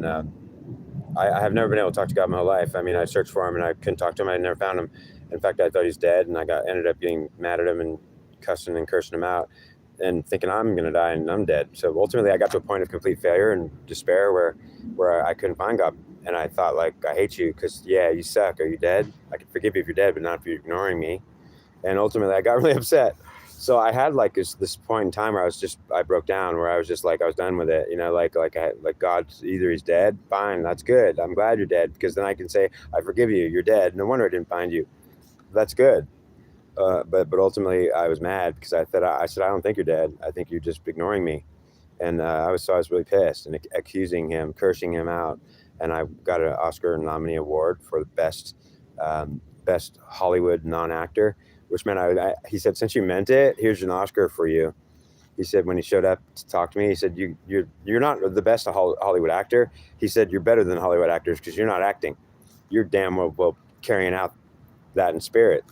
And I have never been able to talk to God my whole life. I mean, I searched for him and I couldn't talk to him. I never found him. In fact, I thought he was dead, and ended up getting mad at him and cussing and cursing him out, and thinking I'm going to die and I'm dead. So ultimately, I got to a point of complete failure and despair where I couldn't find God. And I thought, like, I hate you because, yeah, you suck. Are you dead? I can forgive you if you're dead, but not if you're ignoring me. And ultimately, I got really upset. So I had like this point in time where I broke down, where I was just like, I was done with it. Like God, either he's dead, fine, that's good. I'm glad you're dead, because then I can say, I forgive you. You're dead. No wonder I didn't find you. That's good. But ultimately, I was mad because I said, I don't think you're dead. I think you're just ignoring me. And I was really pissed and accusing him, cursing him out. And I got an Oscar nominee award for the best Hollywood non-actor, which meant he said, since you meant it, here's an Oscar for you. He said, when he showed up to talk to me, he said, you're not the best Hollywood actor. He said, you're better than Hollywood actors because you're not acting. You're damn well carrying out that in spirit.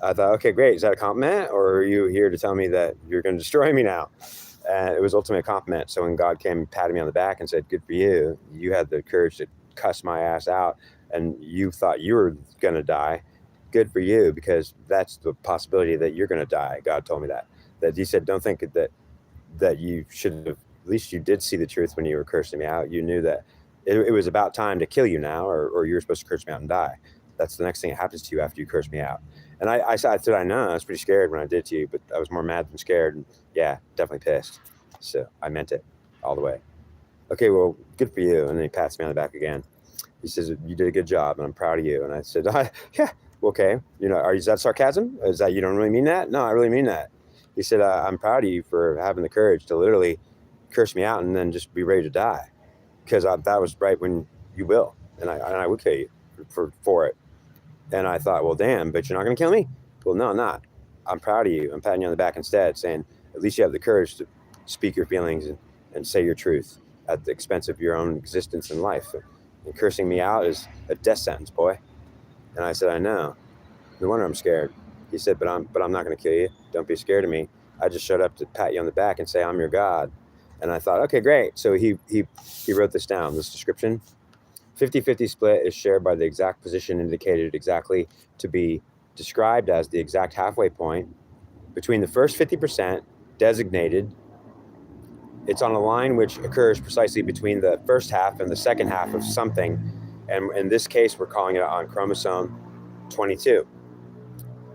I thought, okay, great. Is that a compliment, or are you here to tell me that you're going to destroy me now? And it was ultimately a compliment. So when God came and patted me on the back and said, good for you, you had the courage to cuss my ass out, and you thought you were going to die. Good for you, because that's the possibility that you're going to die. God told me that he said, don't think that you should have, at least you did see the truth when you were cursing me out. You knew that it was about time to kill you now, or you're supposed to curse me out and die. That's the next thing that happens to you after you curse me out. And I said, I know, I was pretty scared when I did it to you, but I was more mad than scared. And yeah, definitely pissed. So I meant it all the way. Okay, well, good for you. And then he pats me on the back again. He says, you did a good job, and I'm proud of you. And I said, yeah, okay. Is that sarcasm? Is that, you don't really mean that? No, I really mean that. He said, I'm proud of you for having the courage to literally curse me out and then just be ready to die. Because that was right when you will. And I would kill you for it. And I thought, well, damn, but you're not going to kill me? Well, no, I'm not. I'm proud of you. I'm patting you on the back instead, saying, at least you have the courage to speak your feelings and say your truth at the expense of your own existence in life. And cursing me out is a death sentence, boy. And I said, I know. No wonder I'm scared. He said, but I'm not going to kill you. Don't be scared of me. I just showed up to pat you on the back and say, I'm your God. And I thought, okay, great. So he wrote this down, this description. 50-50 split is shared by the exact position indicated exactly to be described as the exact halfway point between the first 50% designated. It's on a line which occurs precisely between the first half and the second half of something. And in this case, we're calling it on chromosome 22.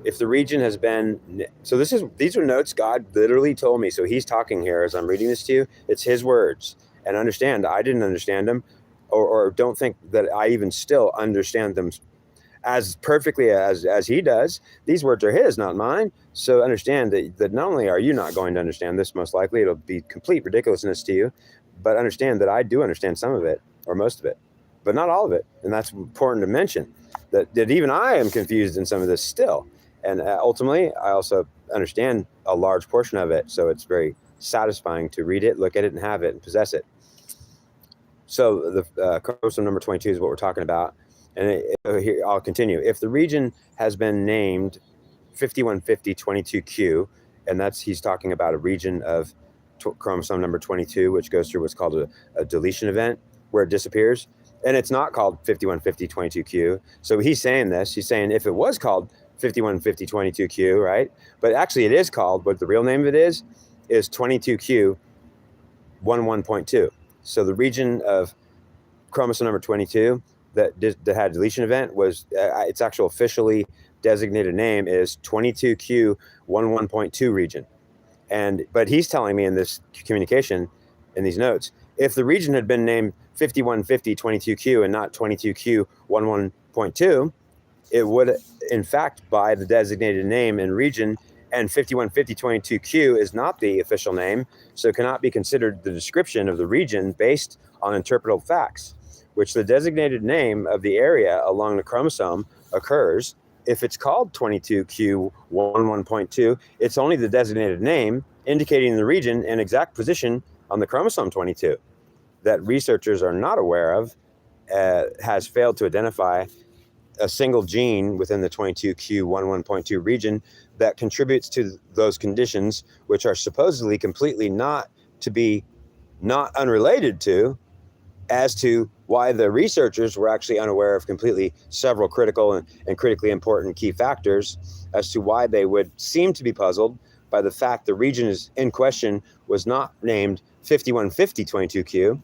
If the region has been, so these are notes God literally told me. So he's talking here as I'm reading this to you. It's his words. And understand, I didn't understand them, or don't think that I even still understand them as perfectly as he does. These words are his, not mine. So understand that not only are you not going to understand this, most likely it'll be complete ridiculousness to you, but understand that I do understand some of it, or most of it, but not all of it. And that's important to mention, that even I am confused in some of this still. And ultimately, I also understand a large portion of it. So it's very satisfying to read it, look at it, and have it, and possess it. So the chromosome number 22 is what we're talking about. And here, I'll continue. If the region has been named 5150-22q, and he's talking about a region of chromosome number 22, which goes through what's called a deletion event, where it disappears. And it's not called 5150-22q. So he's saying if it was called 5150-22q, right? But actually it is called, what the real name of it is 22q 11.2. So the region of chromosome number 22 that had a deletion event was, its actual officially designated name is 22q 11.2 region. But he's telling me in this communication, in these notes, if the region had been named 5150-22q and not 22q 11.2, it would, in fact, by the designated name and region, and 5150-22q is not the official name, so it cannot be considered the description of the region based on interpretable facts, which the designated name of the area along the chromosome occurs. If it's called 22q 11.2, it's only the designated name indicating the region and exact position on the chromosome 22 that researchers are not aware of, has failed to identify a single gene within the 22q 11.2 region that contributes to those conditions, which are supposedly completely not unrelated to, as to why the researchers were actually unaware of completely several critical and critically important key factors as to why they would seem to be puzzled by the fact the region is in question was not named 515022Q.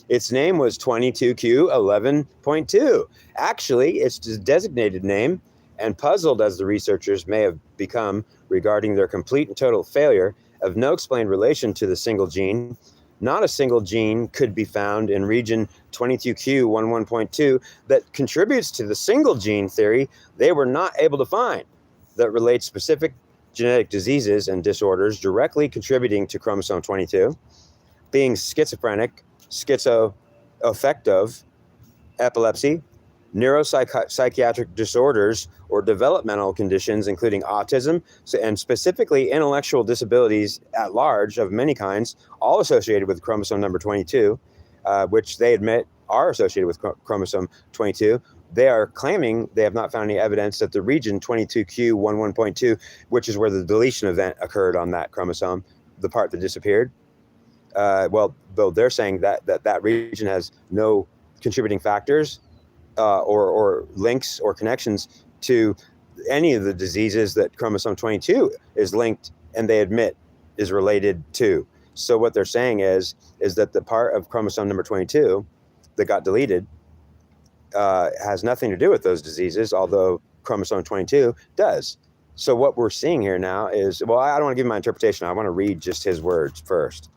Its name was 22Q11.2. Actually, its designated name, and puzzled as the researchers may have become regarding their complete and total failure of no explained relation to the single gene, not a single gene could be found in region 22Q11.2 that contributes to the single gene theory they were not able to find that relates specific genetic diseases and disorders directly contributing to chromosome 22, being schizophrenic, schizoaffective, epilepsy, neuropsychiatric disorders, or developmental conditions, including autism, and specifically intellectual disabilities at large of many kinds, all associated with chromosome number 22, which they admit are associated with chromosome 22. They are claiming they have not found any evidence that the region 22Q11.2, which is where the deletion event occurred on that chromosome, the part that disappeared, well, though they're saying that region has no contributing factors or links or connections to any of the diseases that chromosome 22 is linked and they admit is related to. So what they're saying is that the part of chromosome number 22 that got deleted has nothing to do with those diseases, although chromosome 22 does. So what we're seeing here now is, well, I don't want to give my interpretation. I want to read just his words first.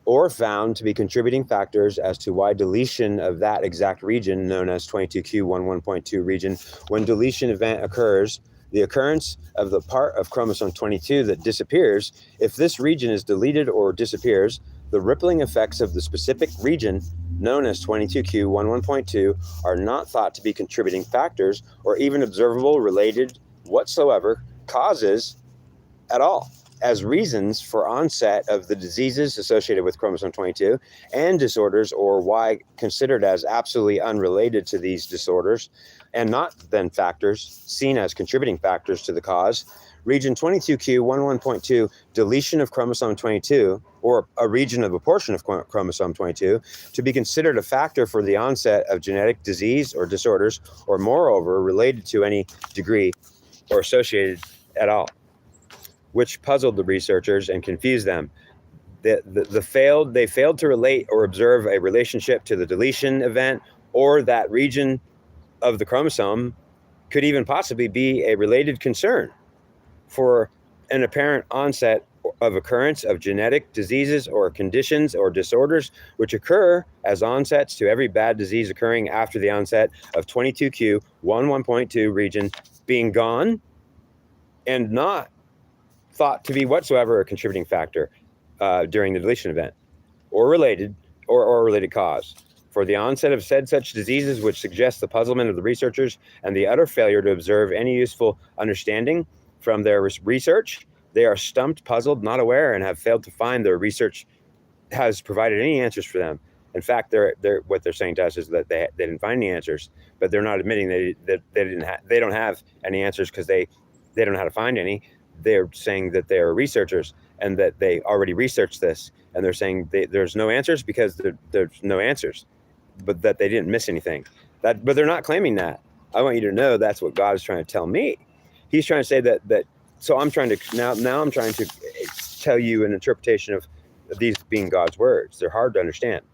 Or found to be contributing factors as to why deletion of that exact region, known as 22Q11.2 region, when deletion event occurs, the occurrence of the part of chromosome 22 that disappears, if this region is deleted or disappears, the rippling effects of the specific region, known as 22Q11.2, are not thought to be contributing factors or even observable related whatsoever causes at all as reasons for onset of the diseases associated with chromosome 22 and disorders, or why considered as absolutely unrelated to these disorders and not then factors seen as contributing factors to the cause. Region 22Q11.2 deletion of chromosome 22, or a region of a portion of chromosome 22, to be considered a factor for the onset of genetic disease or disorders, or moreover related to any degree or associated at all, which puzzled the researchers and confused them. They failed to relate or observe a relationship to the deletion event, or that region of the chromosome could even possibly be a related concern for an apparent onset of occurrence of genetic diseases or conditions or disorders which occur as onsets to every bad disease occurring after the onset of 22Q11.2 region being gone and not thought to be whatsoever a contributing factor during the deletion event or related or related cause for the onset of said such diseases, which suggests the puzzlement of the researchers and the utter failure to observe any useful understanding from their research. They are stumped, puzzled, not aware, and have failed to find their research has provided any answers for them. In fact, what they're saying to us is that they didn't find any answers, but they're not admitting that they don't have any answers because they don't know how to find any. They're saying that they are researchers and that they already researched this, and they're saying there's no answers because there's no answers, but that they didn't miss anything. But they're not claiming that. I want you to know that's what God is trying to tell me. He's trying to say that. So I'm trying to now I'm trying to tell you an interpretation of these being God's words. They're hard to understand,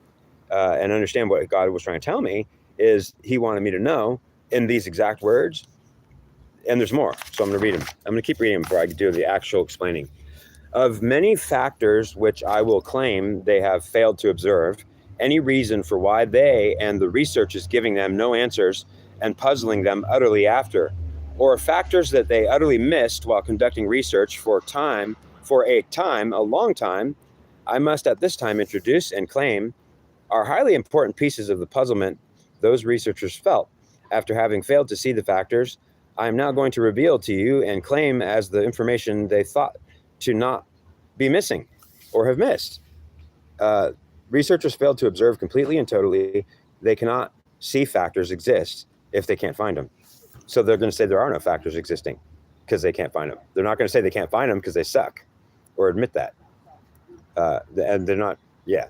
and understand what God was trying to tell me is He wanted me to know in these exact words. And there's more, so I'm going to read them. I'm going to keep reading them before I do the actual explaining. Of many factors which I will claim they have failed to observe, any reason for why they and the research is giving them no answers and puzzling them utterly after, or factors that they utterly missed while conducting research for a long time, I must at this time introduce and claim are highly important pieces of the puzzlement those researchers felt. After having failed to see the factors, I am now going to reveal to you and claim as the information they thought to not be missing or have missed. Researchers failed to observe completely and totally. They cannot see factors exist if they can't find them. So they're going to say there are no factors existing because they can't find them. They're not going to say they can't find them because they suck or admit that. And they're not, yeah.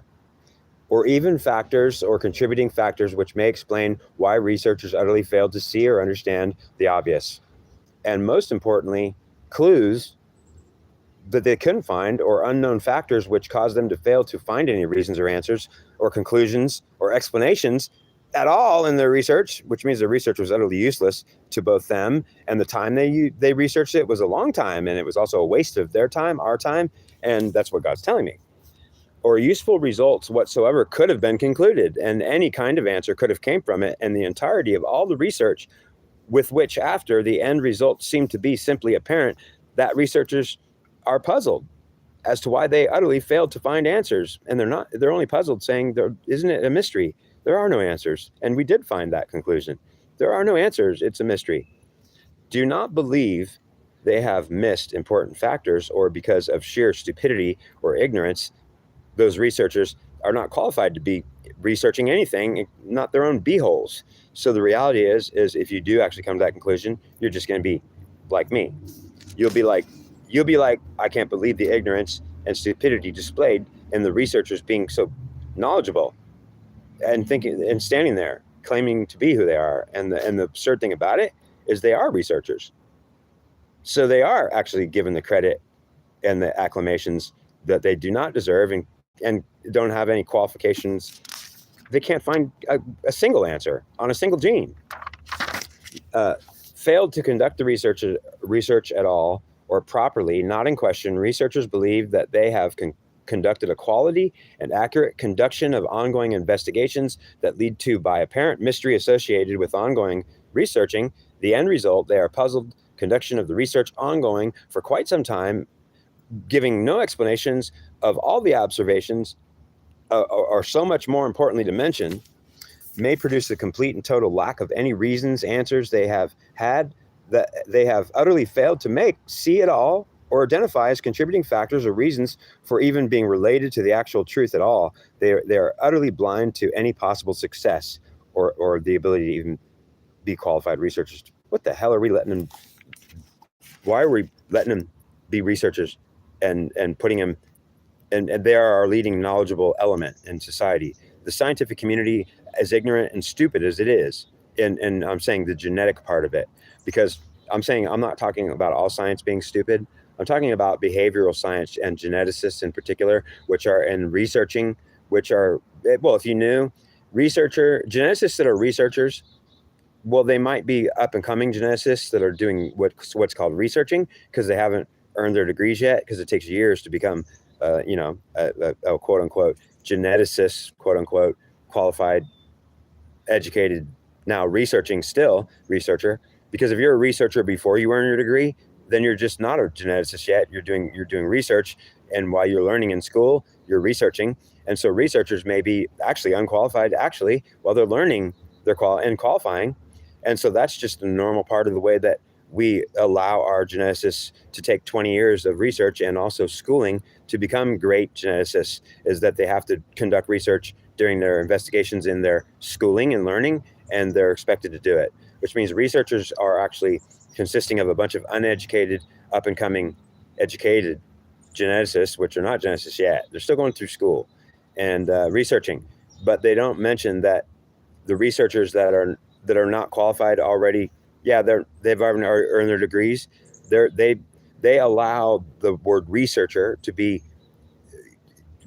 or even factors or contributing factors which may explain why researchers utterly failed to see or understand the obvious. And most importantly, clues that they couldn't find or unknown factors which caused them to fail to find any reasons or answers or conclusions or explanations at all in their research, which means the research was utterly useless to both them, and the time they researched it was a long time, and it was also a waste of their time, our time, and that's what God's telling me. Or useful results whatsoever could have been concluded, and any kind of answer could have came from it, and the entirety of all the research with which after the end results seem to be simply apparent, that researchers are puzzled as to why they utterly failed to find answers. And they're only puzzled saying, isn't it a mystery? There are no answers. And we did find that conclusion. There are no answers. It's a mystery. Do not believe they have missed important factors, or because of sheer stupidity or ignorance, those researchers are not qualified to be researching anything, not their own beeholes. So the reality is if you do actually come to that conclusion, you're just going to be like me. You'll be like, I can't believe the ignorance and stupidity displayed in the researchers being so knowledgeable and thinking and standing there claiming to be who they are. And the absurd thing about it is they are researchers. So they are actually given the credit and the acclamations that they do not deserve, and don't have any qualifications. They can't find a single answer on a single gene. Failed to conduct the research at all or properly, not in question, researchers believe that they have conducted a quality and accurate conduction of ongoing investigations that lead to, by apparent mystery associated with ongoing researching, the end result. They are puzzled conduction of the research ongoing for quite some time, giving no explanations of all the observations, or so much more importantly to mention, may produce a complete and total lack of any reasons, answers they have had, that they have utterly failed to make, see at all, or identify as contributing factors or reasons for even being related to the actual truth at all. They are utterly blind to any possible success or the ability to even be qualified researchers. What the hell are we letting them? Why are we letting them be researchers and putting them? And they are our leading knowledgeable element in society. The scientific community, as ignorant and stupid as it is, and I'm saying the genetic part of it, because I'm not talking about all science being stupid. I'm talking about behavioral science and geneticists in particular, which are in researching, which are, well, if you knew, geneticists that are researchers, well, they might be up and coming geneticists that are doing what's called researching, because they haven't earned their degrees yet, because it takes years to become a quote unquote geneticist, quote unquote qualified, educated, now researcher. Because if you're a researcher before you earn your degree, then you're just not a geneticist yet. You're doing research, and while you're learning in school, you're researching. And so researchers may be actually unqualified while they're learning, they're qualifying. And so that's just a normal part of the way that we allow our geneticists to take 20 years of research and also schooling to become great geneticists, is that they have to conduct research during their investigations in their schooling and learning, and they're expected to do it, which means researchers are actually consisting of a bunch of uneducated, up-and-coming, educated geneticists, which are not geneticists yet. They're still going through school and researching, but they don't mention that the researchers that are not qualified already, they've already earned their degrees. They allow the word researcher to be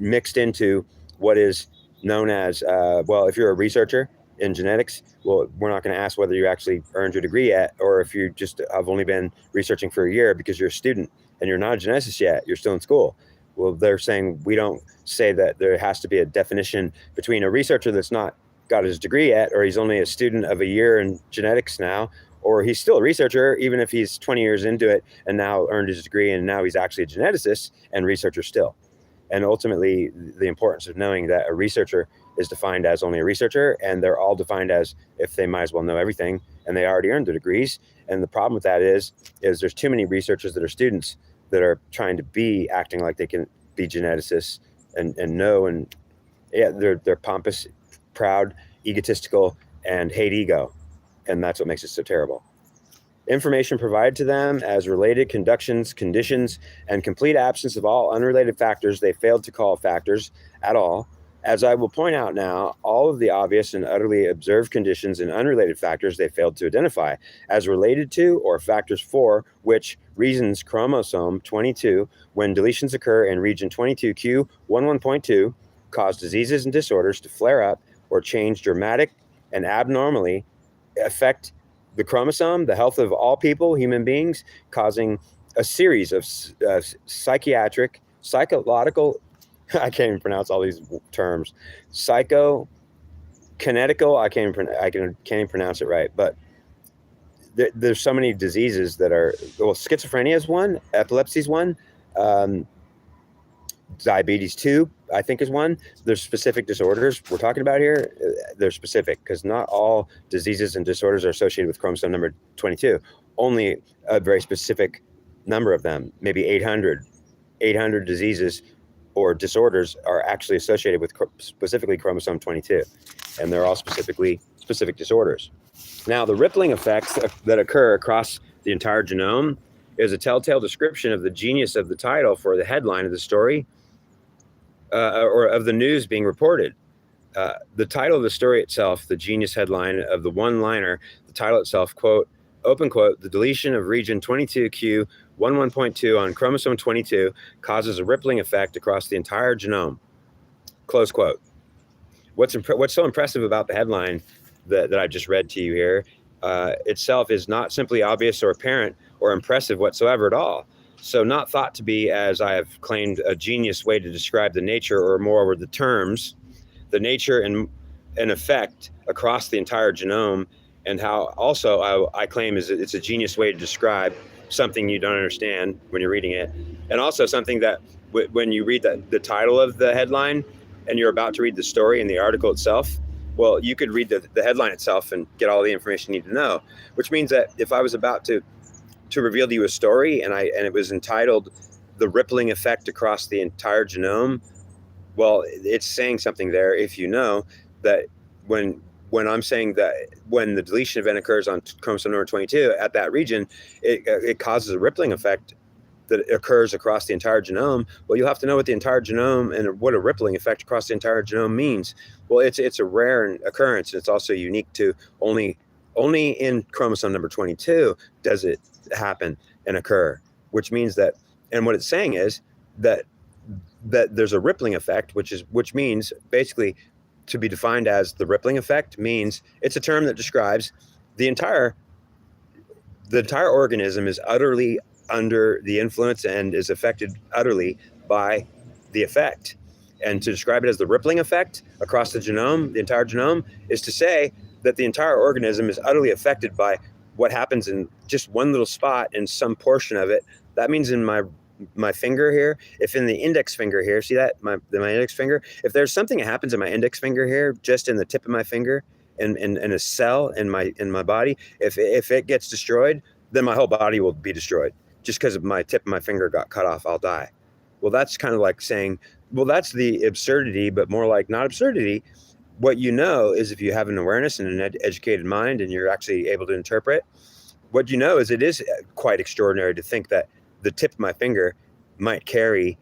mixed into what is known as, if you're a researcher in genetics, well, we're not going to ask whether you actually earned your degree yet, or if you just have only been researching for a year because you're a student and you're not a geneticist yet, you're still in school. Well, they're saying we don't say that there has to be a definition between a researcher that's not got his degree yet, or he's only a student of a year in genetics now, or he's still a researcher, even if he's 20 years into it and now earned his degree and now he's actually a geneticist and researcher still. And ultimately, the importance of knowing that a researcher is defined as only a researcher, and they're all defined as if they might as well know everything, and they already earned their degrees. And the problem with that is there's too many researchers that are students that are trying to be acting like they can be geneticists and know, and they're pompous, proud, egotistical, and hate ego, and that's what makes it so terrible. Information provided to them as related conductions, conditions, and complete absence of all unrelated factors they failed to call factors at all, As I will point out now, all of the obvious and utterly observed conditions and unrelated factors they failed to identify as related to or factors for which reasons chromosome 22, when deletions occur in region 22q11.2, cause diseases and disorders to flare up or change dramatic and abnormally, affect the chromosome, the health of all people, human beings, causing a series of psychiatric, psychological, I can't even pronounce all these terms. Psychokinetical, I can't even pronounce it right. But there's so many diseases that are, well, schizophrenia is one, epilepsy is one, diabetes 2, I think, is one. There's specific disorders we're talking about here. They're specific because not all diseases and disorders are associated with chromosome number 22. Only a very specific number of them, maybe 800 diseases or disorders are actually associated with specifically chromosome 22, and they're all specific disorders. Now, the rippling effects that occur across the entire genome is a telltale description of the genius of the title for the headline of the story, or of the news being reported. The title of the story itself, the genius headline of the one-liner, the title itself, quote, open quote, the deletion of region 22q11.2 on chromosome 22 causes a rippling effect across the entire genome, close quote. What's so impressive about the headline that I just read to you here itself is not simply obvious or apparent or impressive whatsoever at all. So not thought to be, as I have claimed, a genius way to describe the nature, or moreover the terms, the nature and effect across the entire genome, and how also I claim it's a genius way to describe something you don't understand when you're reading it. And also something that when you read the title of the headline and you're about to read the story and the article itself, well, you could read the headline itself and get all the information you need to know, which means that if I was about to reveal to you a story and it was entitled The Rippling Effect Across the Entire Genome, well, it's saying something there if you know that when I'm saying that when the deletion event occurs on chromosome number 22 at that region, it causes a rippling effect that occurs across the entire genome. Well, you'll have to know what the entire genome and what a rippling effect across the entire genome means. Well, it's a rare occurrence. It's also unique to only in chromosome number 22 does it happen and occur, which means that, and what it's saying is that there's a rippling effect, which means basically, to be defined as the rippling effect, means it's a term that describes the entire organism is utterly under the influence and is affected utterly by the effect. And to describe it as the rippling effect across the genome, the entire genome, is to say that the entire organism is utterly affected by what happens in just one little spot in some portion of it. That means in my finger here, if in the index finger here, see that, my index finger, if there's something that happens in my index finger here, just in the tip of my finger, in a cell in my body, if it gets destroyed, then my whole body will be destroyed. Just because my tip of my finger got cut off, I'll die. Well, that's kind of like saying, well, that's the absurdity, but more like not absurdity. What you know is, if you have an awareness and an educated mind and you're actually able to interpret, what you know is it is quite extraordinary to think that the tip of my finger might carry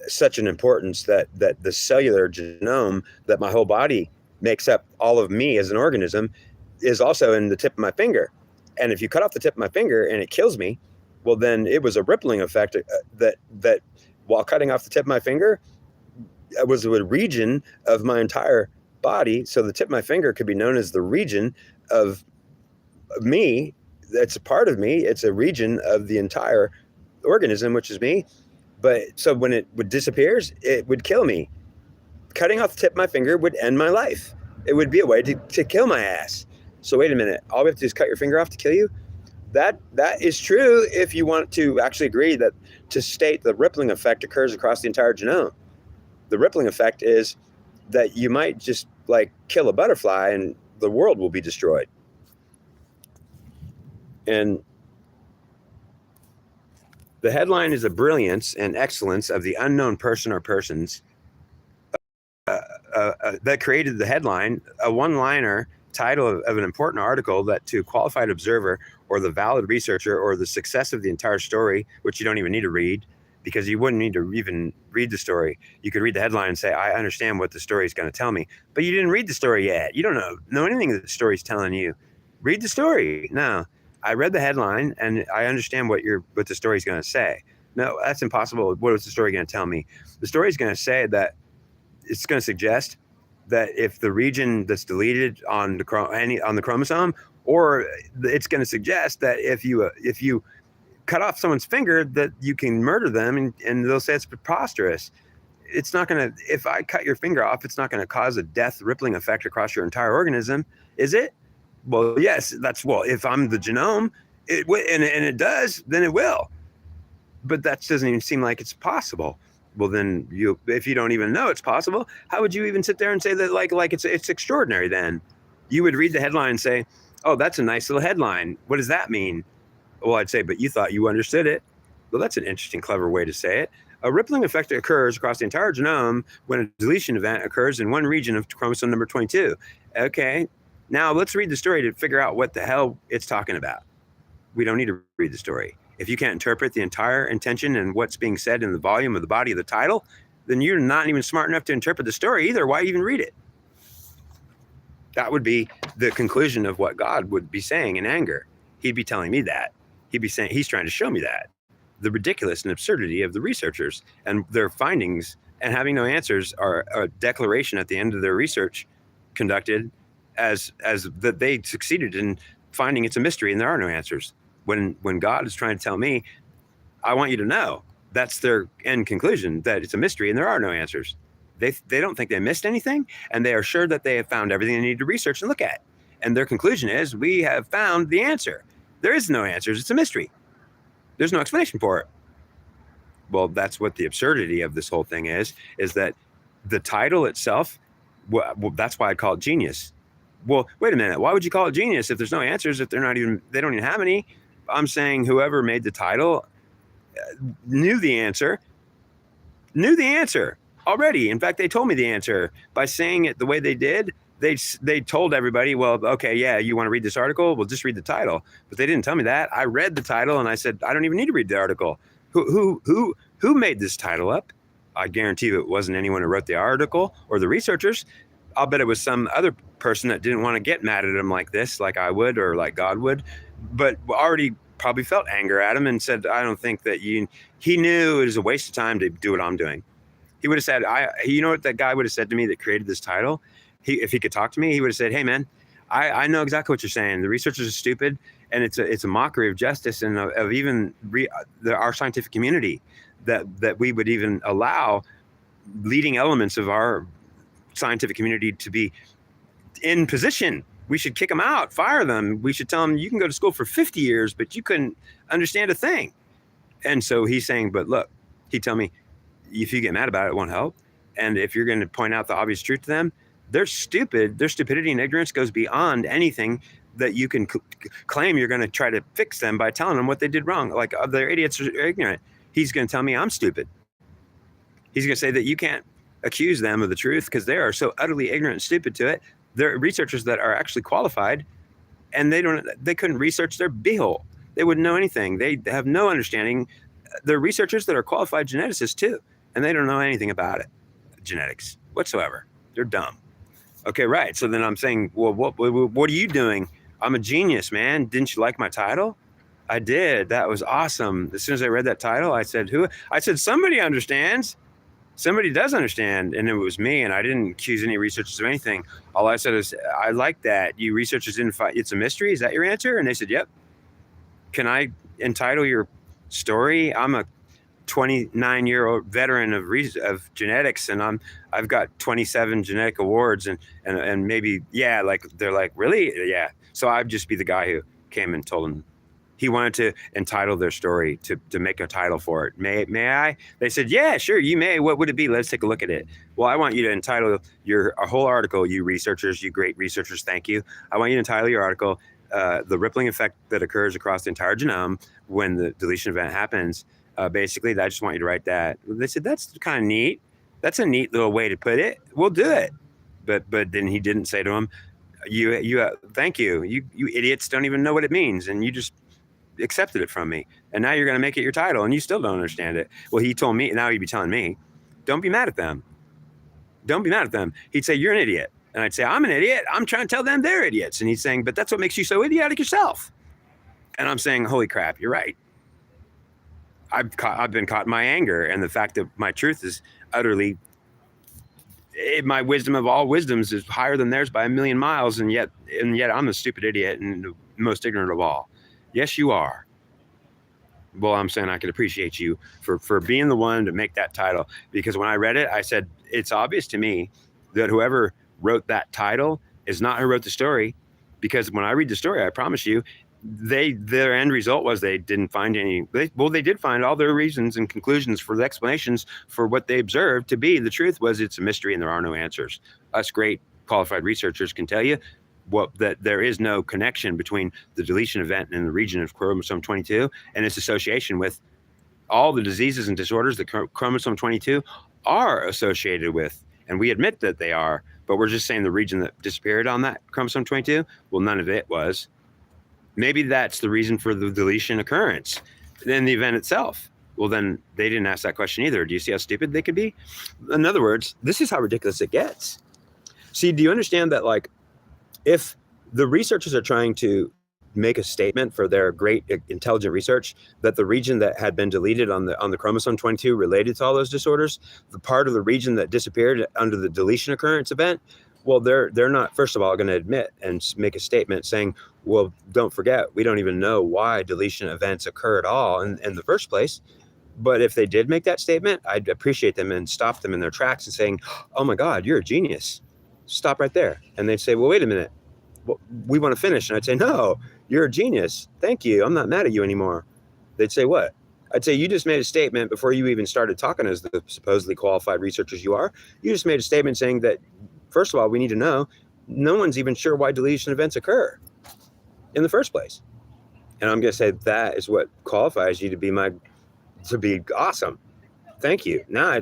such an importance that the cellular genome that my whole body makes up all of me as an organism is also in the tip of my finger. And if you cut off the tip of my finger and it kills me, well, then it was a rippling effect that while cutting off the tip of my finger, it was a region of my entire body. So the tip of my finger could be known as the region of me. It's a part of me. It's a region of the entire organism, which is me. But so when it would disappears, it would kill me. Cutting off the tip of my finger would end my life. It would be a way to kill my ass. So wait a minute, all we have to do is cut your finger off to kill you? That is true if you want to actually agree that to state the rippling effect occurs across the entire genome. The rippling effect is that you might just like kill a butterfly and the world will be destroyed. And the headline is the brilliance and excellence of the unknown person or persons that created the headline, a one-liner title of an important article that to a qualified observer or the valid researcher or the success of the entire story, which you don't even need to read, because you wouldn't need to even read the story. You could read the headline and say, I understand what the story is going to tell me, but you didn't read the story yet. You don't know anything that the story's telling you. Read the story. No, I read the headline and I understand what the story's going to say. No, that's impossible. What is the story going to tell me? The story is going to say that it's going to suggest that if the region that's deleted on the chromosome, or it's going to suggest that if you cut off someone's finger, that you can murder them, and they'll say it's preposterous. It's not going to. If I cut your finger off, it's not going to cause a death rippling effect across your entire organism, is it? Well, yes. If I'm the genome, and it does, then it will. But that doesn't even seem like it's possible. Well, then if you don't even know it's possible, how would you even sit there and say that like it's extraordinary? Then you would read the headline and say, oh, that's a nice little headline. What does that mean? Well, I'd say, but you thought you understood it. Well, that's an interesting, clever way to say it. A rippling effect occurs across the entire genome when a deletion event occurs in one region of chromosome number 22. Okay, now let's read the story to figure out what the hell it's talking about. We don't need to read the story. If you can't interpret the entire intention and what's being said in the volume of the body of the title, then you're not even smart enough to interpret the story either. Why even read it? That would be the conclusion of what God would be saying in anger. He'd be telling me that. He'd be saying, he's trying to show me that. The ridiculous and absurdity of the researchers and their findings and having no answers are a declaration at the end of their research conducted as that they succeeded in finding it's a mystery and there are no answers. When God is trying to tell me, I want you to know, that's their end conclusion, that it's a mystery and there are no answers. They don't think they missed anything, and they are sure that they have found everything they need to research and look at. And their conclusion is, we have found the answer. There is no answers. It's a mystery. There's no explanation for it. Well, that's what the absurdity of this whole thing is that the title itself, well, that's why I call it genius. Well, wait a minute. Why would you call it genius if there's no answers, if they don't even have any? I'm saying whoever made the title knew the answer already. In fact, they told me the answer by saying it the way they did. They told everybody, well, okay, yeah, you want to read this article? Well, just read the title. But they didn't tell me that. I read the title and I said, I don't even need to read the article. Who made this title up? I guarantee you it wasn't anyone who wrote the article or the researchers. I'll bet it was some other person that didn't want to get mad at him like this, like I would, or like God would, but already probably felt anger at him and said, I don't think that he knew it was a waste of time to do what I'm doing. He would have said, you know what that guy would have said to me that created this title? If he could talk to me, he would have said, hey man, I know exactly what you're saying. The researchers are stupid, and it's a mockery of justice and of even our scientific community that we would even allow leading elements of our scientific community to be in position. We should kick them out, fire them. We should tell them, you can go to school for 50 years, but you couldn't understand a thing. And so he's saying, but look, he told me, if you get mad about it, it won't help. And if you're going to point out the obvious truth to them, they're stupid. Their stupidity and ignorance goes beyond anything that you can claim you're going to try to fix them by telling them what they did wrong. Like, they're idiots or ignorant. He's going to tell me I'm stupid. He's going to say that you can't accuse them of the truth because they are so utterly ignorant and stupid to it. They're researchers that are actually qualified, and they couldn't research their beehole. They wouldn't know anything. They have no understanding. They're researchers that are qualified geneticists too, and they don't know anything about it, genetics whatsoever. They're dumb. Okay, right. So then I'm saying, well, what are you doing? I'm a genius, man. Didn't you like my title? I did. That was awesome. As soon as I read that title, I said, who? I said, somebody understands. Somebody does understand. And it was me. And I didn't accuse any researchers of anything. All I said is, I like that. You researchers didn't find it's a mystery. Is that your answer? And they said, yep. Can I entitle your story? I'm a 29-year-old veteran of genetics, and I've got 27 genetic awards, and maybe, yeah, like they're like, really? Yeah. So I'd just be the guy who came and told them he wanted to entitle their story, to make a title for it. May I? They said, yeah, sure, you may. What would it be? Let's take a look at it. Well, I want you to entitle a whole article, you researchers, you great researchers, thank you. I want you to entitle your article, the rippling effect that occurs across the entire genome when the deletion event happens. Basically, I just want you to write that. They said, that's kind of neat. That's a neat little way to put it. We'll do it. But then he didn't say to him, you thank you. You idiots don't even know what it means. And you just accepted it from me. And now you're going to make it your title and you still don't understand it. Well, he told me, now he'd be telling me, don't be mad at them. Don't be mad at them. He'd say, you're an idiot. And I'd say, I'm an idiot. I'm trying to tell them they're idiots. And he's saying, but that's what makes you so idiotic yourself. And I'm saying, holy crap, you're right. I've been caught in my anger, and the fact that my truth is utterly, my wisdom of all wisdoms is higher than theirs by a million miles, and yet I'm the stupid idiot and the most ignorant of all. Yes, you are. Well, I'm saying I could appreciate you for being the one to make that title, because when I read it, I said, it's obvious to me that whoever wrote that title is not who wrote the story, because when I read the story, I promise you, their end result was they didn't find any. They did find all their reasons and conclusions for the explanations for what they observed to be. The truth was it's a mystery and there are no answers. Us great qualified researchers can tell you that there is no connection between the deletion event and the region of chromosome 22 and its association with all the diseases and disorders that chromosome 22 are associated with. And we admit that they are, but we're just saying the region that disappeared on that chromosome 22, well, none of it was. Maybe that's the reason for the deletion occurrence in the event itself. Well, then they didn't ask that question either. Do you see how stupid they could be? In other words, this is how ridiculous it gets. See, do you understand that, like, if the researchers are trying to make a statement for their great intelligent research that the region that had been deleted on the chromosome 22 related to all those disorders, the part of the region that disappeared under the deletion occurrence event, well, they're not, first of all, going to admit and make a statement saying, well, don't forget, we don't even know why deletion events occur at all in the first place. But if they did make that statement, I'd appreciate them and stop them in their tracks and saying, oh my God, you're a genius. Stop right there. And they'd say, well, wait a minute. Well, we want to finish. And I'd say, no, you're a genius. Thank you. I'm not mad at you anymore. They'd say, what? I'd say, you just made a statement before you even started talking as the supposedly qualified researchers you are. You just made a statement saying that, first of all, we need to know, no one's even sure why deletion events occur in the first place. And I'm going to say that is what qualifies you to be awesome. Thank you. Now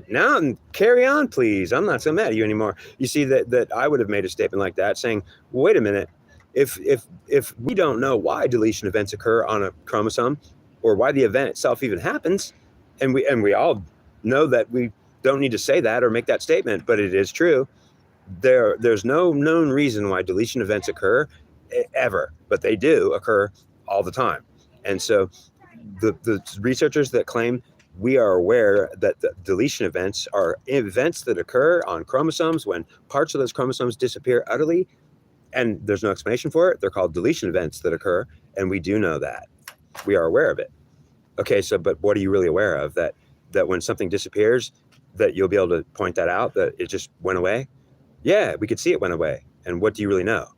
carry on, please. I'm not so mad at you anymore. You see that I would have made a statement like that saying, well, wait a minute. If we don't know why deletion events occur on a chromosome or why the event itself even happens, and we all know that we don't need to say that or make that statement, but it is true. There's no known reason why deletion events occur ever, but they do occur all the time. And so the researchers that claim we are aware that the deletion events are events that occur on chromosomes when parts of those chromosomes disappear utterly, and there's no explanation for it. They're called deletion events that occur, and we do know that. We are aware of it. Okay, so but what are you really aware of? That when something disappears, that you'll be able to point that out, that it just went away? Yeah, we could see it went away. And what do you really know?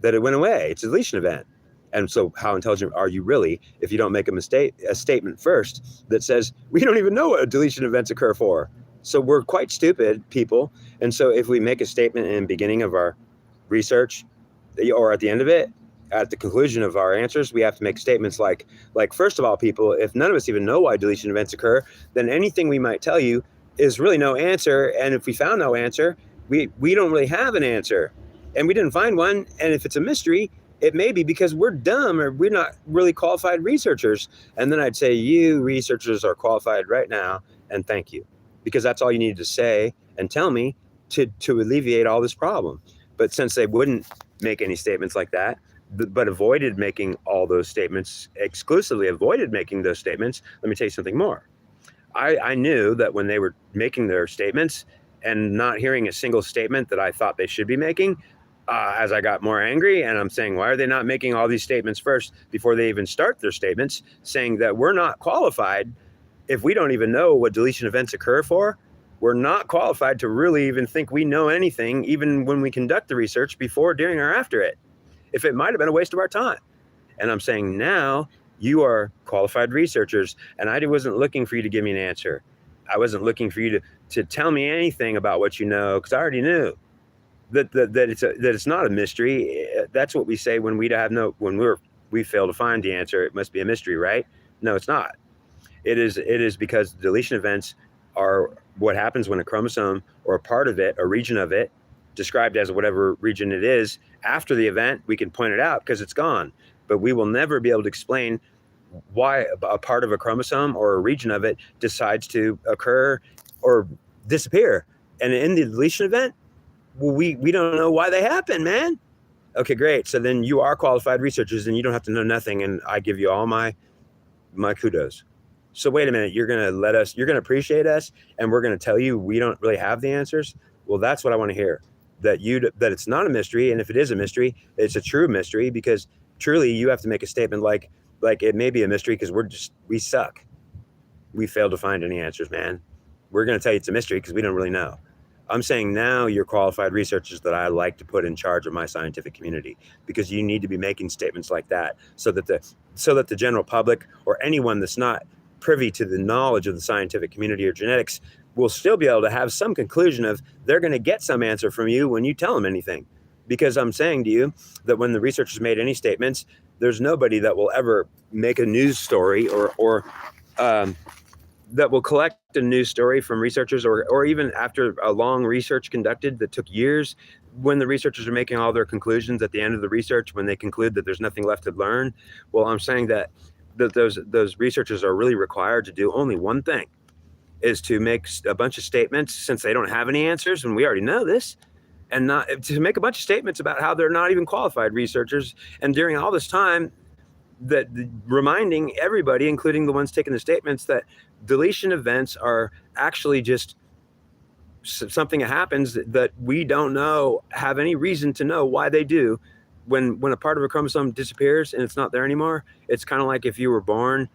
That it went away. It's a deletion event. And so how intelligent are you really if you don't make a statement first that says, we don't even know what deletion events occur for? So we're quite stupid people. And so if we make a statement in the beginning of our research or at the end of it, at the conclusion of our answers, we have to make statements like, first of all, people, if none of us even know why deletion events occur, then anything we might tell you is really no answer. And if we found no answer, we don't really have an answer. And we didn't find one. And if it's a mystery, it may be because we're dumb or we're not really qualified researchers. And then I'd say, you researchers are qualified right now, and thank you. Because that's all you need to say and tell me to alleviate all this problem. But since they wouldn't make any statements like that, but avoided making all those statements, exclusively avoided making those statements, let me tell you something more. I knew that when they were making their statements and not hearing a single statement that I thought they should be making, as I got more angry, and I'm saying, why are they not making all these statements first before they even start their statements, saying that we're not qualified if we don't even know what deletion events occur for? We're not qualified to really even think we know anything, even when we conduct the research before, during, or after it, if it might have been a waste of our time. And I'm saying, now you are qualified researchers, and I wasn't looking for you to give me an answer. I wasn't looking for you to tell me anything about what you know, because I already knew that it's not a mystery. That's what we say when we fail to find the answer. It must be a mystery, right? No, it's not. It is because deletion events are what happens when a chromosome or a part of it, a region of it, described as whatever region it is, after the event, we can point it out because it's gone. But we will never be able to explain why a part of a chromosome or a region of it decides to occur or disappear. And in the deletion event, well, we don't know why they happen, man. Okay, great. So then you are qualified researchers and you don't have to know nothing. And I give you all my kudos. So wait a minute, you're going to appreciate us and we're going to tell you we don't really have the answers. Well, that's what I want to hear, that it's not a mystery. And if it is a mystery, it's a true mystery, because truly you have to make a statement like it may be a mystery because we suck. We failed to find any answers, man. We're going to tell you it's a mystery because we don't really know. I'm saying now you're qualified researchers that I like to put in charge of my scientific community, because you need to be making statements like that so that the general public or anyone that's not privy to the knowledge of the scientific community or genetics will still be able to have some conclusion of they're going to get some answer from you when you tell them anything. Because I'm saying to you that when the researchers made any statements, there's nobody that will ever make a news story or that will collect a news story from researchers, or even after a long research conducted that took years, when the researchers are making all their conclusions at the end of the research, when they conclude that there's nothing left to learn. Well, I'm saying that those researchers are really required to do only one thing, is to make a bunch of statements, since they don't have any answers, and we already know this, and not to make a bunch of statements about how they're not even qualified researchers. And during all this time, that reminding everybody, including the ones taking the statements, that deletion events are actually just something that happens that we don't have any reason to know why they do. When a part of a chromosome disappears and it's not there anymore, it's kind of like if you were born,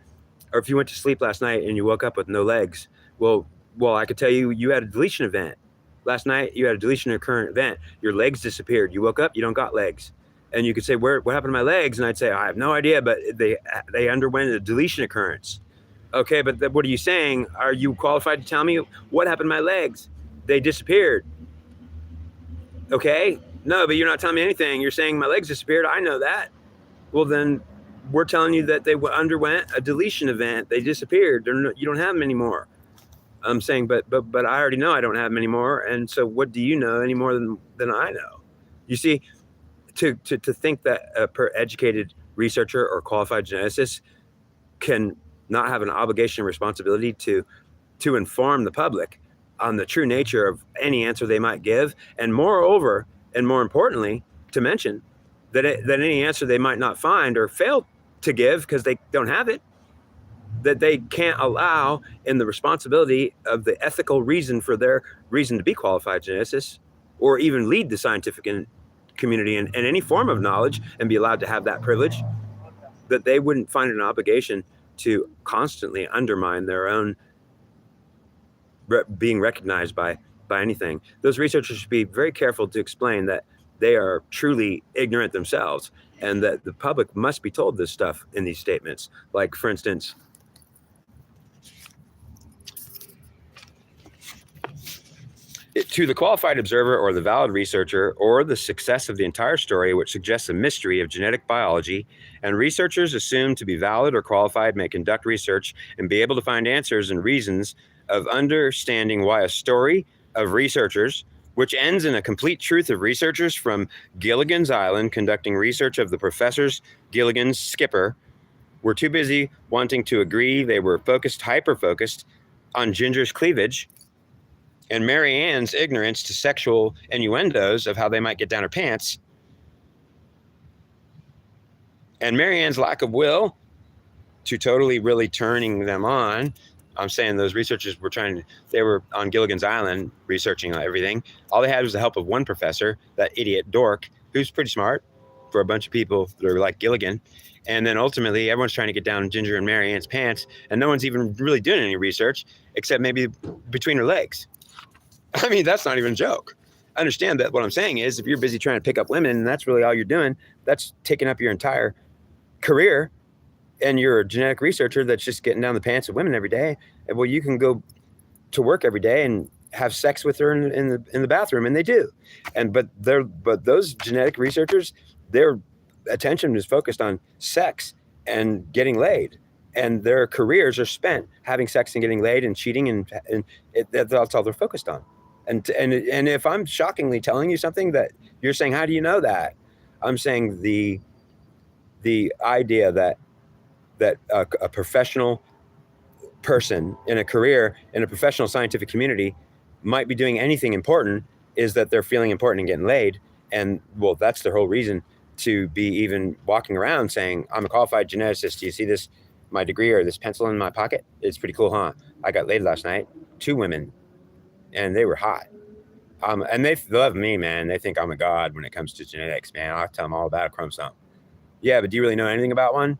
or if you went to sleep last night and you woke up with no legs. Well, I could tell you had a deletion event. Last night you had a deletion occurrent event. Your legs disappeared. You woke up, you don't got legs. And you could say, what happened to my legs? And I'd say, I have no idea, but they underwent a deletion occurrence. Okay, but what are you saying? Are you qualified to tell me what happened to my legs? They disappeared. Okay, no, but you're not telling me anything. You're saying my legs disappeared. I know that. Well, then we're telling you that they underwent a deletion event. They disappeared. You don't have them anymore. I'm saying, but I already know I don't have them anymore. And so what do you know any more than I know? You see, to think that a educated researcher or qualified geneticist can not have an obligation and responsibility to inform the public on the true nature of any answer they might give, and moreover, and more importantly, to mention that any answer they might not find or fail to give because they don't have it, that they can't allow in the responsibility of the ethical reason for their reason to be qualified geneticists, or even lead the scientific community in any form of knowledge and be allowed to have that privilege, that they wouldn't find an obligation to constantly undermine their own being recognized by anything. Those researchers should be very careful to explain that they are truly ignorant themselves, and that the public must be told this stuff in these statements. Like, for instance, to the qualified observer or the valid researcher, or the success of the entire story, which suggests a mystery of genetic biology, and researchers assumed to be valid or qualified may conduct research and be able to find answers and reasons of understanding why a story of researchers, which ends in a complete truth of researchers from Gilligan's Island conducting research of the professors Gilligan's skipper, were too busy wanting to agree they were hyper-focused on Ginger's cleavage and Mary Ann's ignorance to sexual innuendos of how they might get down her pants, and Mary Ann's lack of will to totally really turning them on. I'm saying those researchers they were on Gilligan's Island researching everything. All they had was the help of one professor, that idiot dork, who's pretty smart for a bunch of people that are like Gilligan. And then ultimately everyone's trying to get down Ginger and Mary Ann's pants, and no one's even really doing any research except maybe between her legs. I mean, that's not even a joke. I understand that. What I'm saying is, if you're busy trying to pick up women and that's really all you're doing, that's taking up your entire career, and you're a genetic researcher that's just getting down the pants of women every day, well, you can go to work every day and have sex with her in the bathroom, and they do. But those genetic researchers, their attention is focused on sex and getting laid, and their careers are spent having sex and getting laid and cheating, and that's all they're focused on. And if I'm shockingly telling you something that you're saying, how do you know that? I'm saying the idea that that a professional person in a career in a professional scientific community might be doing anything important is that they're feeling important and getting laid. And well, that's their whole reason to be even walking around saying, I'm a qualified geneticist. Do you see this, my degree or this pencil in my pocket? It's pretty cool, huh? I got laid last night, 2 women, and they were hot. And they love me, man. They think I'm a god when it comes to genetics, man. I'll tell them all about a chromosome. Yeah, but do you really know anything about one?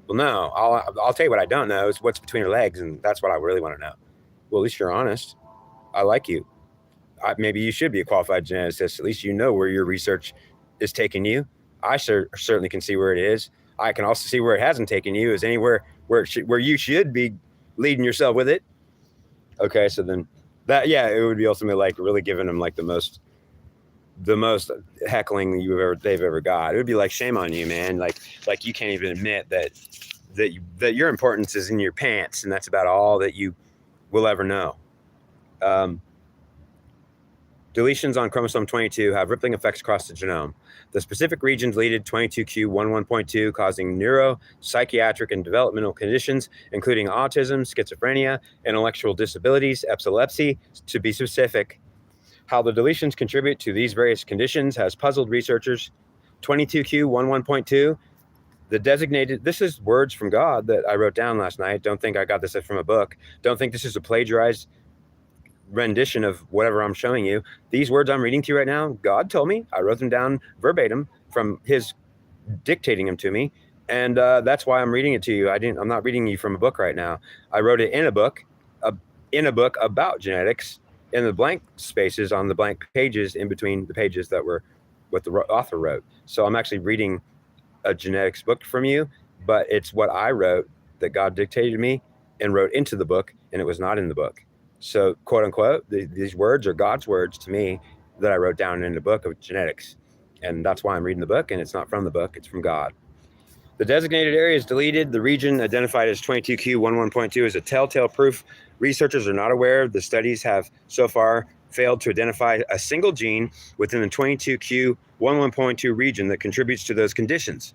Well, no. I'll tell you what I don't know is what's between her legs, and that's what I really want to know. Well, at least you're honest. I like you. Maybe you should be a qualified geneticist. At least you know where your research is taking you. I certainly can see where it is. I can also see where it hasn't taken you, is anywhere where you should be leading yourself with it. Okay, so then it would be ultimately like really giving them like the most heckling they've ever got. It would be like, shame on you, man. Like you can't even admit that your importance is in your pants, and that's about all that you will ever know. Deletions on chromosome 22 have rippling effects across the genome. The specific region deleted 22q11.2, causing neuropsychiatric and developmental conditions, including autism, schizophrenia, intellectual disabilities, epilepsy, to be specific. How the deletions contribute to these various conditions has puzzled researchers. 22q11.2, this is words from God that I wrote down last night. Don't think I got this from a book. Don't think this is a plagiarized rendition of whatever I'm showing you. These words I'm reading to you right now, God told me. I wrote them down verbatim from his dictating them to me, and that's why I'm reading it to you. I'm not reading you from a book right now. I wrote it in a book about genetics, in the blank spaces on the blank pages in between the pages that were what the author wrote. So I'm actually reading a genetics book from you, but it's what I wrote that God dictated to me and wrote into the book, and it was not in the book. So, quote unquote, these words are God's words to me that I wrote down in the book of genetics. And that's why I'm reading the book, and it's not from the book, it's from God. The designated area is deleted. The region identified as 22q11.2 is a telltale proof. Researchers are not aware. The studies have so far failed to identify a single gene within the 22q11.2 region that contributes to those conditions.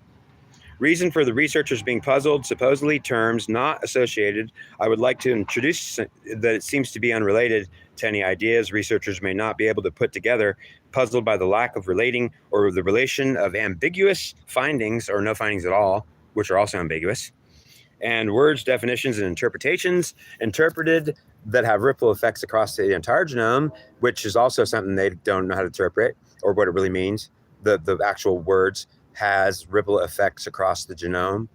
Reason for the researchers being puzzled, supposedly terms not associated. I would like to introduce that it seems to be unrelated to any ideas researchers may not be able to put together, puzzled by the lack of relating or the relation of ambiguous findings or no findings at all, which are also ambiguous, and words, definitions, and interpretations interpreted that have ripple effects across the entire genome, which is also something they don't know how to interpret or what it really means. The actual words has ripple effects across the genome.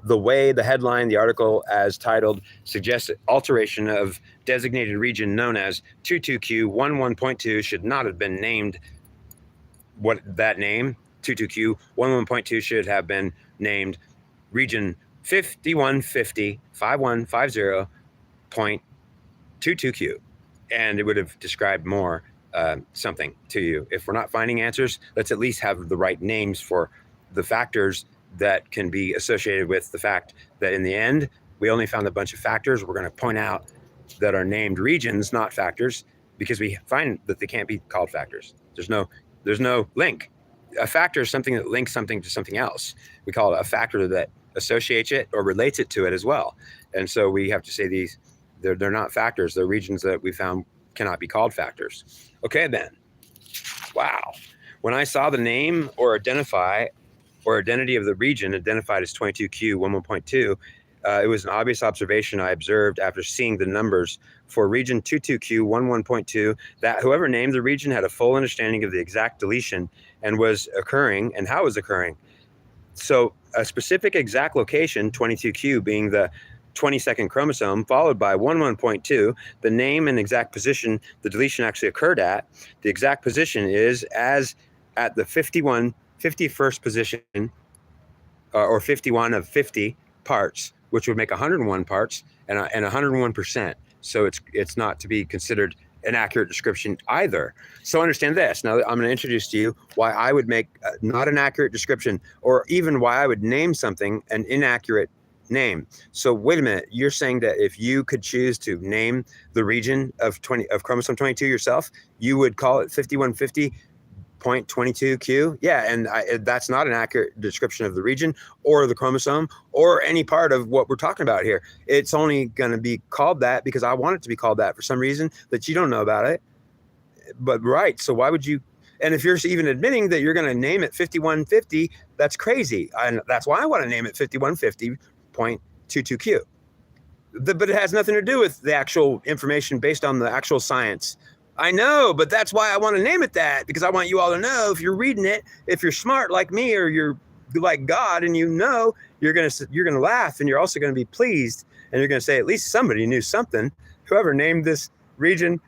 The way the headline, the article as titled, suggests alteration of designated region known as 22q11.2 should not have been named what that name, 22q11.2 should have been named region 5150.22q. And it would have described more something to you. If we're not finding answers, let's at least have the right names for the factors that can be associated with the fact that in the end, we only found a bunch of factors. We're going to point out that are named regions, not factors, because we find that they can't be called factors. There's no link. A factor is something that links something to something else. We call it a factor that associates it or relates it to it as well. And so we have to say they're not factors. They're regions that we found cannot be called factors. Okay, then. Wow. When I saw the name or identity of the region identified as 22q11.2, it was an obvious observation I observed after seeing the numbers for region 22q11.2 that whoever named the region had a full understanding of the exact deletion and was occurring and how it was occurring. So a specific exact location, 22q being the 22nd chromosome, followed by 11.2, the name and exact position the deletion actually occurred at. The exact position is as at the 51st position, or 51 of 50 parts, which would make 101 parts and 101%. So it's not to be considered an accurate description either. So understand this. Now I'm going to introduce to you why I would make not an accurate description, or even why I would name something an inaccurate name. So wait a minute, you're saying that if you could choose to name the region of chromosome 22 yourself, you would call it 5150 0.22q. Yeah, and that's not an accurate description of the region or the chromosome or any part of what we're talking about here. It's only going to be called that because I want it to be called that for some reason that you don't know about it. But right, so why would you? And if you're even admitting that you're going to name it 5150, that's crazy. And that's why I want to name it 5150.22q. But it has nothing to do with the actual information based on the actual science. I know, but that's why I want to name it that, because I want you all to know, if you're reading it, if you're smart like me or you're like God and you know, you're going to laugh, and you're also going to be pleased, and you're going to say, at least somebody knew something. Whoever named this region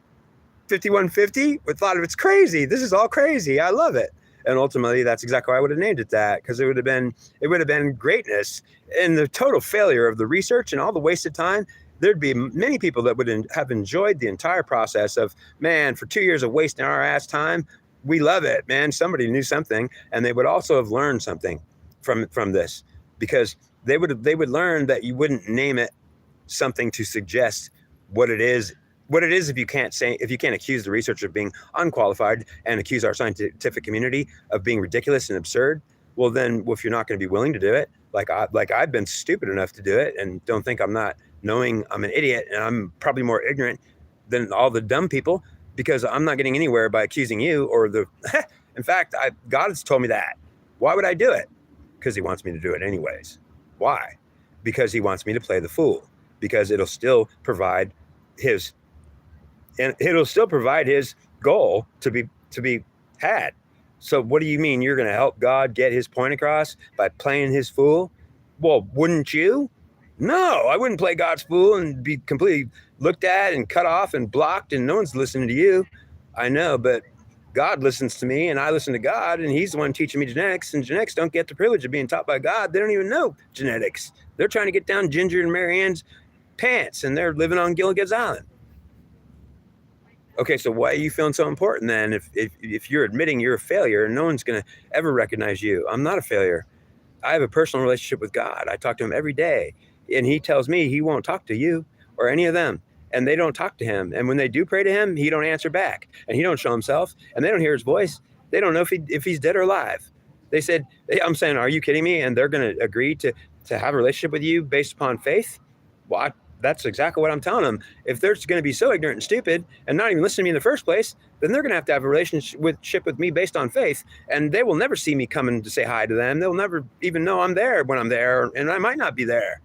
5150 thought of it's crazy. This is all crazy. I love it. And ultimately, that's exactly why I would have named it that, because it would have been greatness. And the total failure of the research and all the wasted time, there'd be many people that would have enjoyed the entire process of, man, for 2 years of wasting our ass time, we love it, man. Somebody knew something, and they would also have learned something from this, because they would learn that you wouldn't name it something to suggest what it is if you can't accuse the researcher of being unqualified and accuse our scientific community of being ridiculous and absurd. Well, then, if you're not going to be willing to do it, like I've been stupid enough to do it, and don't think I'm not knowing I'm an idiot, and I'm probably more ignorant than all the dumb people, because I'm not getting anywhere by accusing you or the. In fact, God has told me that. Why would I do it? Because He wants me to do it anyways. Why? Because He wants me to play the fool. Because it'll still provide His goal to be had. So what do you mean you're going to help God get His point across by playing His fool? Well, wouldn't you? No, I wouldn't play God's fool and be completely looked at and cut off and blocked, and no one's listening to you. I know, but God listens to me, and I listen to God, and He's the one teaching me genetics, and genetics don't get the privilege of being taught by God. They don't even know genetics. They're trying to get down Ginger and Mary Ann's pants, and they're living on Gilligan's Island. Okay, so why are you feeling so important then? If you're admitting you're a failure, no one's going to ever recognize you. I'm not a failure. I have a personal relationship with God. I talk to Him every day, and He tells me He won't talk to you or any of them, and they don't talk to Him. And when they do pray to Him, He don't answer back, and He don't show Himself, and they don't hear His voice. They don't know if He's dead or alive. They said, I'm saying, are you kidding me? And they're going to agree to have a relationship with you based upon faith? Well, that's exactly what I'm telling them. If they're going to be so ignorant and stupid and not even listen to me in the first place, then they're going to have a relationship with me based on faith, and they will never see me coming to say hi to them. They'll never even know I'm there when I'm there, and I might not be there.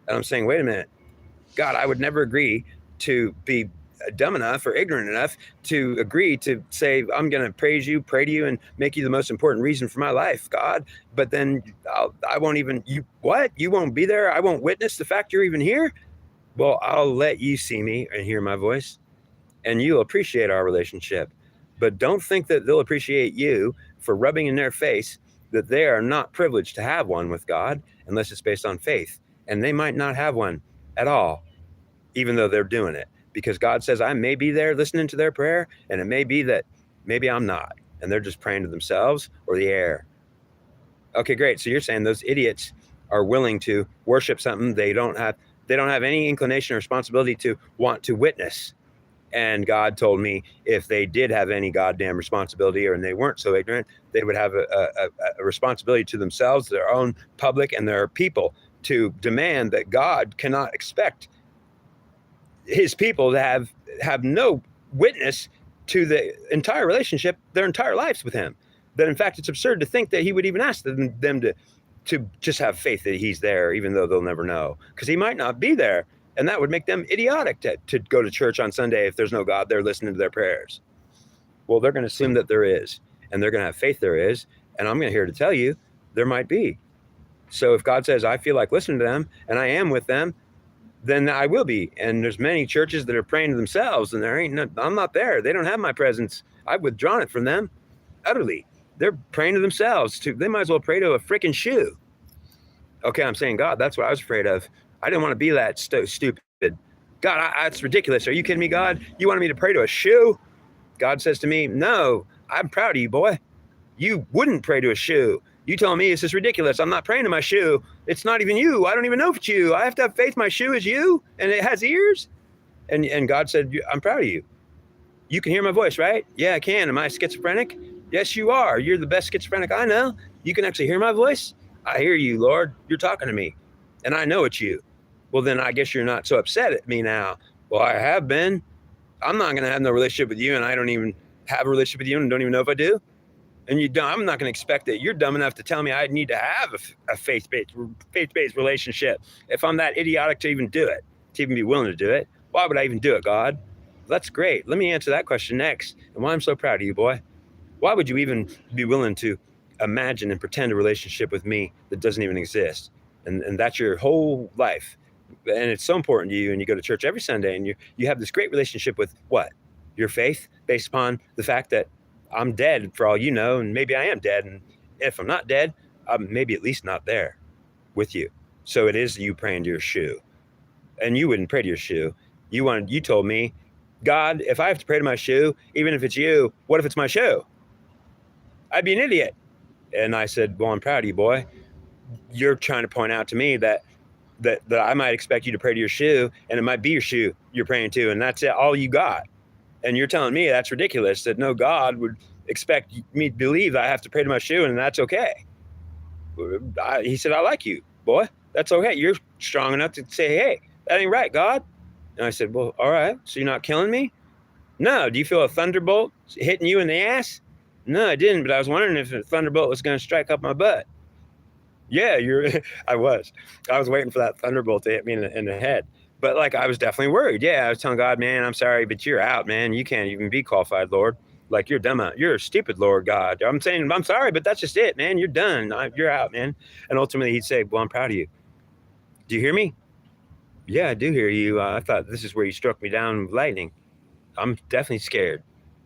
And I'm saying, wait a minute, God, I would never agree to be dumb enough or ignorant enough to agree to say, I'm going to praise you, pray to you, and make you the most important reason for my life, God. But then I won't even, you won't be there. I won't witness the fact you're even here. Well, I'll let you see me and hear my voice, and you'll appreciate our relationship. But don't think that they'll appreciate you for rubbing in their face that they are not privileged to have one with God unless it's based on faith. And they might not have one at all, even though they're doing it. Because God says, I may be there listening to their prayer, and it may be that maybe I'm not, and they're just praying to themselves or the air. Okay, great. So you're saying those idiots are willing to worship something they don't have any inclination or responsibility to want to witness. And God told me if they did have any goddamn responsibility, and they weren't so ignorant, they would have a responsibility to themselves, their own public, and their people, to demand that God cannot expect His people to have no witness to the entire relationship, their entire lives with Him. That in fact, it's absurd to think that He would even ask them to just have faith that He's there, even though they'll never know, because He might not be there. And that would make them idiotic to go to church on Sunday if there's no God there listening to their prayers. Well, they're going to assume that there is, and they're going to have faith there is. And I'm here to tell you there might be. So if God says, I feel like listening to them and I am with them, then I will be. And there's many churches that are praying to themselves, and I'm not there. They don't have my presence. I've withdrawn it from them utterly. They're praying to themselves. They might as well pray to a freaking shoe. Okay, I'm saying, God, that's what I was afraid of. I didn't want to be that stupid. God, that's ridiculous. Are you kidding me, God? You wanted me to pray to a shoe? God says to me, no, I'm proud of you, boy. You wouldn't pray to a shoe. You telling me this is ridiculous. I'm not praying to my shoe. It's not even you. I don't even know if it's you. I have to have faith my shoe is you, and it has ears. And God said, I'm proud of you. You can hear my voice, right? Yeah, I can. Am I schizophrenic? Yes, you are. You're the best schizophrenic I know. You can actually hear my voice. I hear you, Lord. You're talking to me, and I know it's you. Well, then I guess you're not so upset at me now. Well, I have been. I'm not going to have no relationship with you, and I don't even have a relationship with you and don't even know if I do. And I'm not going to expect that you're dumb enough to tell me I need to have a faith-based relationship. If I'm that idiotic to even do it, to even be willing to do it, why would I even do it, God? That's great. Let me answer that question next. And why I'm so proud of you, boy. Why would you even be willing to imagine and pretend a relationship with me that doesn't even exist? And that's your whole life. And it's so important to you, and you go to church every Sunday, and you have this great relationship with what? Your faith, based upon the fact that I'm dead for all you know, and maybe I am dead. And if I'm not dead, I'm maybe at least not there with you. So it is you praying to your shoe. And you wouldn't pray to your shoe. You told me, God, if I have to pray to my shoe, even if it's you, what if it's my shoe? I'd be an idiot. And I said, well, I'm proud of you, boy. You're trying to point out to me that I might expect you to pray to your shoe, and it might be your shoe you're praying to, and that's all you got. And you're telling me that's ridiculous, that no God would expect me to believe that I have to pray to my shoe, and that's okay. He said, I like you, boy. That's okay. You're strong enough to say, hey, that ain't right, God. And I said, well, all right. So you're not killing me? No. Do you feel a thunderbolt hitting you in the ass? No, I didn't, but I was wondering if a thunderbolt was going to strike up my butt. Yeah, I was waiting for that thunderbolt to hit me in the head. But like, I was definitely worried. Yeah, I was telling God, man, I'm sorry, but you're out, man. You can't even be qualified, Lord. Like, you're dumb. You're a stupid, Lord God. I'm saying, I'm sorry, but that's just it, man. You're done. You're out, man. And ultimately he'd say, well, I'm proud of you. Do you hear me? Yeah, I do hear you. I thought this is where you struck me down with lightning. I'm definitely scared.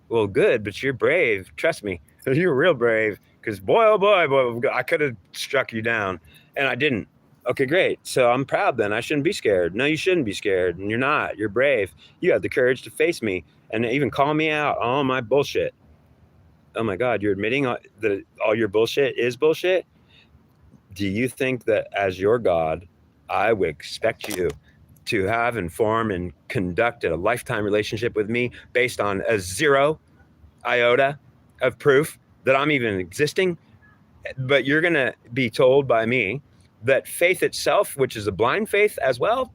Well, good, but you're brave. Trust me. You're real brave. Because boy, oh boy, I could have struck you down, and I didn't. Okay, great. So I'm proud then. I shouldn't be scared. No, you shouldn't be scared. And you're not. You're brave. You have the courage to face me and even call me out on all my bullshit. Oh my God, you're admitting that all your bullshit is bullshit? Do you think that as your God, I would expect you to have and form and conduct a lifetime relationship with me based on a 0 iota of proof that I'm even existing? But you're going to be told by me that faith itself, which is a blind faith as well,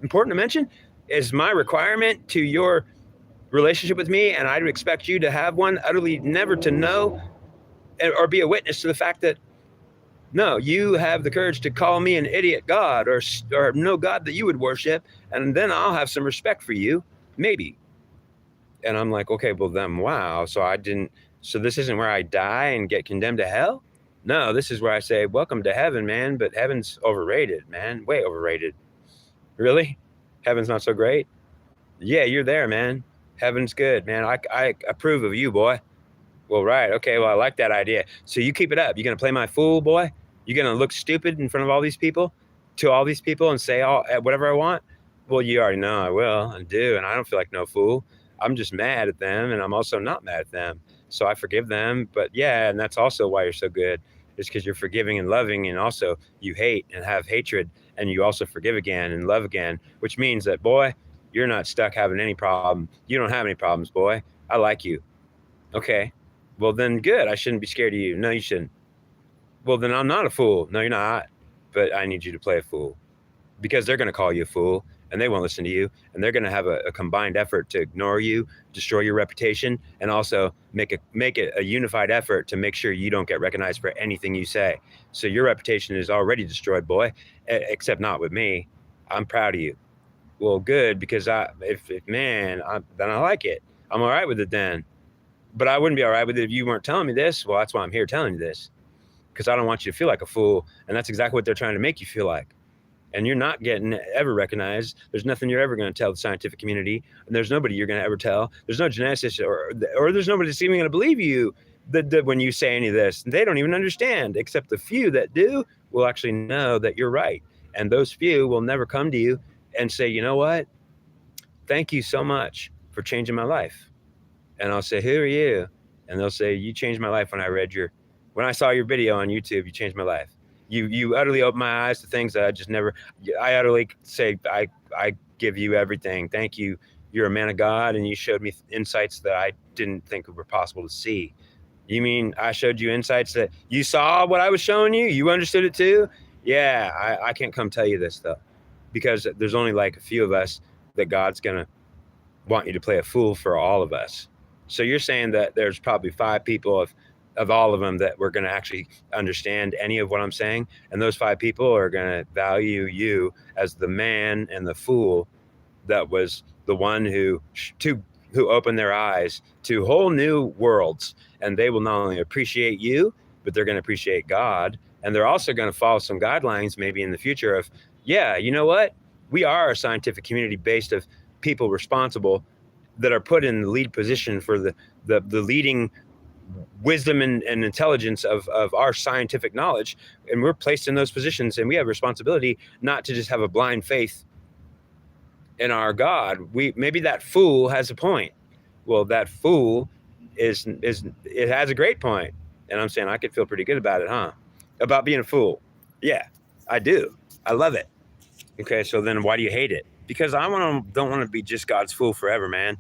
important to mention, is my requirement to your relationship with me. And I'd expect you to have one, utterly never to know or be a witness to the fact that, no, you have the courage to call me an idiot God or no God that you would worship. And then I'll have some respect for you, maybe. And I'm like, okay, well then, wow. So this isn't where I die and get condemned to hell? No, this is where I say, welcome to heaven, man. But heaven's overrated, man. Way overrated. Really? Heaven's not so great? Yeah, you're there, man. Heaven's good, man. I approve of you, boy. Well, right. Okay, well, I like that idea. So you keep it up. You going to play my fool, boy? You going to look stupid in front of all these people? To all these people and say whatever I want? Well, you already know I will and do. And I don't feel like no fool. I'm just mad at them, and I'm also not mad at them. So I forgive them. But yeah, and that's also why you're so good, is because you're forgiving and loving, and also you hate and have hatred, and you also forgive again and love again, which means that, boy, you're not stuck having any problem. You don't have any problems, boy. I like you. Okay. Well, then good. I shouldn't be scared of you. No, you shouldn't. Well, then I'm not a fool. No, you're not. But I need you to play a fool, because they're going to call you a fool, and they won't listen to you, and they're going to have a combined effort to ignore you, destroy your reputation, and also make it a unified effort to make sure you don't get recognized for anything you say. So your reputation is already destroyed, boy, except not with me. I'm proud of you. Well, good, because then I like it. I'm all right with it then. But I wouldn't be all right with it if you weren't telling me this. Well, that's why I'm here telling you this, because I don't want you to feel like a fool, and that's exactly what they're trying to make you feel like. And you're not getting ever recognized. There's nothing you're ever going to tell the scientific community, and there's nobody you're going to ever tell. There's no geneticist, or there's nobody that's even going to believe you that when you say any of this. They don't even understand, except the few that do will actually know that you're right. And those few will never come to you and say, you know what? Thank you so much for changing my life. And I'll say, who are you? And they'll say, you changed my life when I saw your video on YouTube. You changed my life. You utterly opened my eyes to things that I utterly say, I give you everything. Thank you. You're a man of God, and you showed me insights that I didn't think were possible to see. You mean I showed you insights that you saw what I was showing you? You understood it too? Yeah, I can't come tell you this though, because there's only like a few of us that God's gonna want you to play a fool for all of us. So you're saying that there's probably 5 people of all of them that we're going to actually understand any of what I'm saying, and those 5 people are going to value you as the man and the fool that was the one who opened their eyes to whole new worlds, and they will not only appreciate you, but they're going to appreciate God, and they're also going to follow some guidelines maybe in the future of, yeah, you know what, we are a scientific community based of people responsible that are put in the lead position for the leading wisdom and intelligence of our scientific knowledge, and we're placed in those positions, and we have responsibility not to just have a blind faith in our God. Maybe that fool has a point. Well, that fool is it has a great point, and I'm saying I could feel pretty good about it, huh? About being a fool. Yeah, I do. I love it. Okay, so then why do you hate it? Because I don't want to be just God's fool forever, man.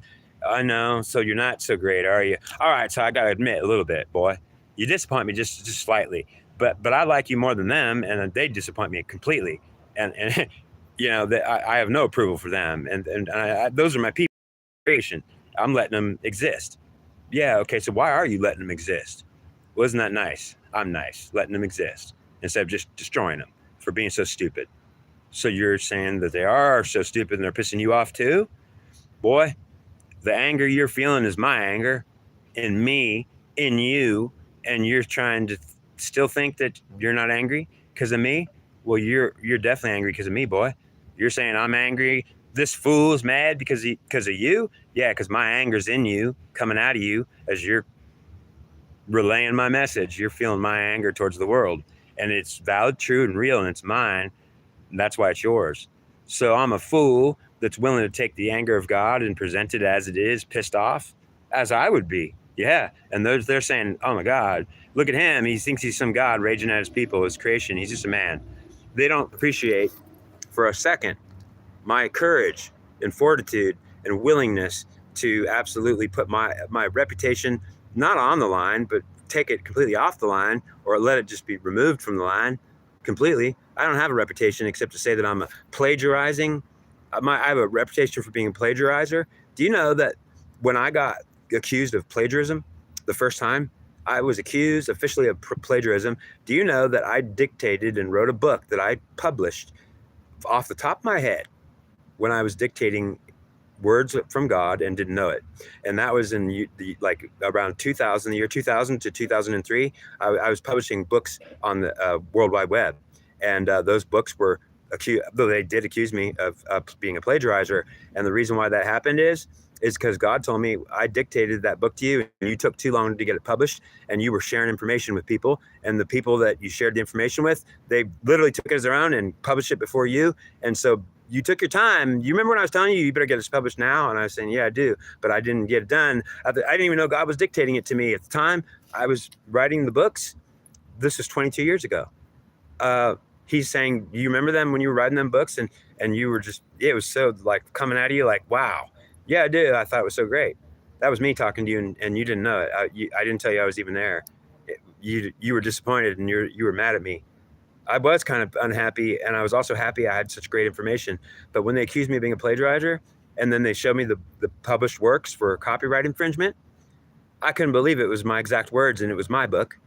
I know. So you're not so great, are you? All right. So I got to admit a little bit, boy. You disappoint me just slightly, but I like you more than them, and they disappoint me completely. And you know that I have no approval for them, and those are my people. I'm letting them exist. Yeah. Okay. So why are you letting them exist? Well, isn't that nice? I'm nice, letting them exist instead of just destroying them for being so stupid. So you're saying that they are so stupid and they're pissing you off too? Boy, the anger you're feeling is my anger in me, in you, and you're trying to still think that you're not angry because of me? Well, you're definitely angry because of me, boy. You're saying I'm angry. This fool is mad because of you? Yeah, because my anger's in you, coming out of you as you're relaying my message. You're feeling my anger towards the world, and it's valid, true, and real, and it's mine. And that's why it's yours. So I'm a fool that's willing to take the anger of God and present it as it is, pissed off, as I would be. Yeah. And they're saying, oh my God, look at him. He thinks he's some God raging at his people, his creation. He's just a man. They don't appreciate for a second my courage and fortitude and willingness to absolutely put my reputation not on the line, but take it completely off the line, or let it just be removed from the line completely. I don't have a reputation except to say that I'm a plagiarizing. I have a reputation for being a plagiarizer. Do you know that when I got accused of plagiarism the first time, I was accused officially of plagiarism. Do you know that I dictated and wrote a book that I published off the top of my head when I was dictating words from God and didn't know it? And that was in like around 2000, the year 2000 to 2003. I was publishing books on the World Wide Web, and those books were accused, though they did accuse me of being a plagiarizer. And the reason why that happened is because God told me, I dictated that book to you and you took too long to get it published, and you were sharing information with people, and the people that you shared the information with, they literally took it as their own and published it before you. And so you took your time. You remember when I was telling you, you better get this published now? And I was saying, yeah, I do. But I didn't get it done. I didn't even know God was dictating it to me at the time. I was writing the books. This was 22 years ago. He's saying, you remember them when you were writing them books? And you were just, it was so like coming out of you like, wow. Yeah, I do. I thought it was so great. That was me talking to you, and you didn't know it. I didn't tell you I was even there. You were disappointed, and you were mad at me. I was kind of unhappy, and I was also happy I had such great information. But when they accused me of being a plagiarizer, and then they showed me the published works for copyright infringement, I couldn't believe it was my exact words, and it was my book.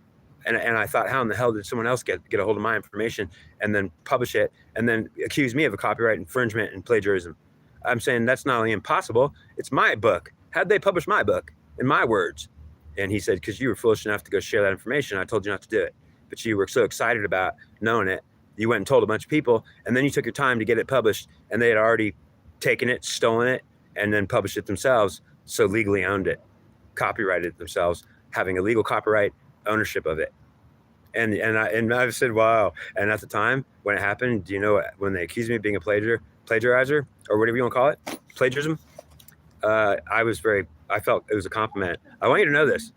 And I thought, how in the hell did someone else get a hold of my information and then publish it and then accuse me of a copyright infringement and plagiarism? I'm saying that's not only impossible, it's my book. How'd they publish my book in my words? And he said, because you were foolish enough to go share that information. I told you not to do it. But you were so excited about knowing it. You went and told a bunch of people, and then you took your time to get it published, and they had already taken it, stolen it, and then published it themselves. So legally owned it, copyrighted it themselves, having a legal copyright ownership of it. And I said, wow. And at the time when it happened, do you know when they accused me of being a plagiarizer, or whatever you want to call it, plagiarism, I felt it was a compliment. I want you to know this.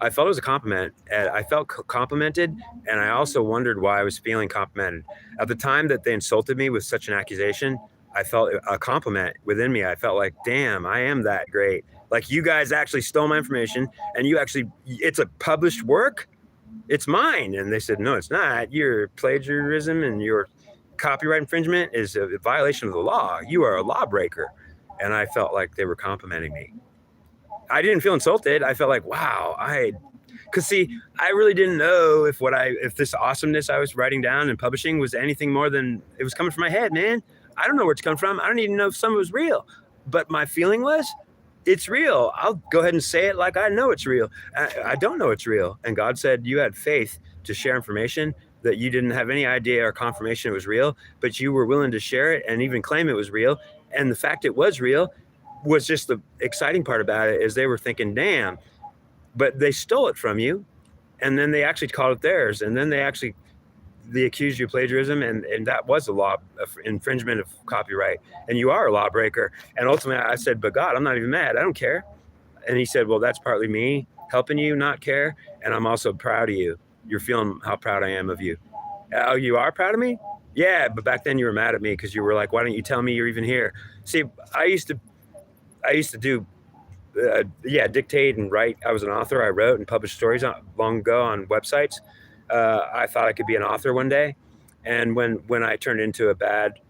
I felt it was a compliment, and I felt complimented, and I also wondered why I was feeling complimented. At the time that they insulted me with such an accusation, I felt a compliment within me. I felt like, damn, I am that great. Like, you guys actually stole my information, and it's a published work. It's mine. And they said, no, it's not. Your plagiarism and your copyright infringement is a violation of the law. You are a lawbreaker. And I felt like they were complimenting me. I didn't feel insulted. I felt like, wow, because see, I really didn't know if this awesomeness I was writing down and publishing was anything more than it was coming from my head, man. I don't know where it's coming from. I don't even know if some of it was real. But my feeling was, it's real. I'll go ahead and say it like I know it's real. I don't know it's real. And God said you had faith to share information that you didn't have any idea or confirmation it was real, but you were willing to share it and even claim it was real. And the fact it was real was just the exciting part about it, is they were thinking, damn, but they stole it from you. And then they actually called it theirs. And then they accused you of plagiarism, and that was a law of infringement of copyright, and you are a lawbreaker. And ultimately I said, but God, I'm not even mad. I don't care. And he said, well, that's partly me helping you not care. And I'm also proud of you. You're feeling how proud I am of you. Oh, you are proud of me? Yeah, but back then you were mad at me because you were like, why don't you tell me you're even here? See, I used to do dictate and write. I was an author. I wrote and published stories long ago on websites. I thought I could be an author one day. And when I turned into a bad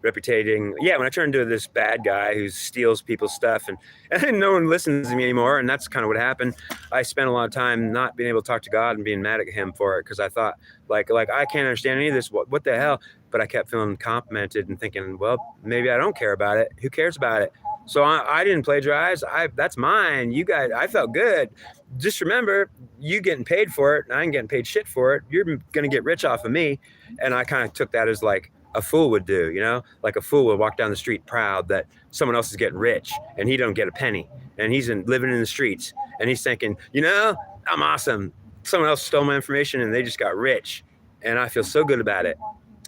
when I turned into this bad guy who steals people's stuff and no one listens to me anymore, and that's kind of what happened. I spent a lot of time not being able to talk to God and being mad at him for it, because I thought like I can't understand any of this. What the hell? But I kept feeling complimented and thinking, well, maybe I don't care about it. Who cares about it? So I didn't plagiarize. That's mine. You guys, I felt good. Just remember, you getting paid for it, and I ain't getting paid shit for it. You're going to get rich off of me. And I kind of took that as like a fool would do, like a fool would walk down the street proud that someone else is getting rich and he don't get a penny, and he's living in the streets, and he's thinking, I'm awesome. Someone else stole my information and they just got rich, and I feel so good about it.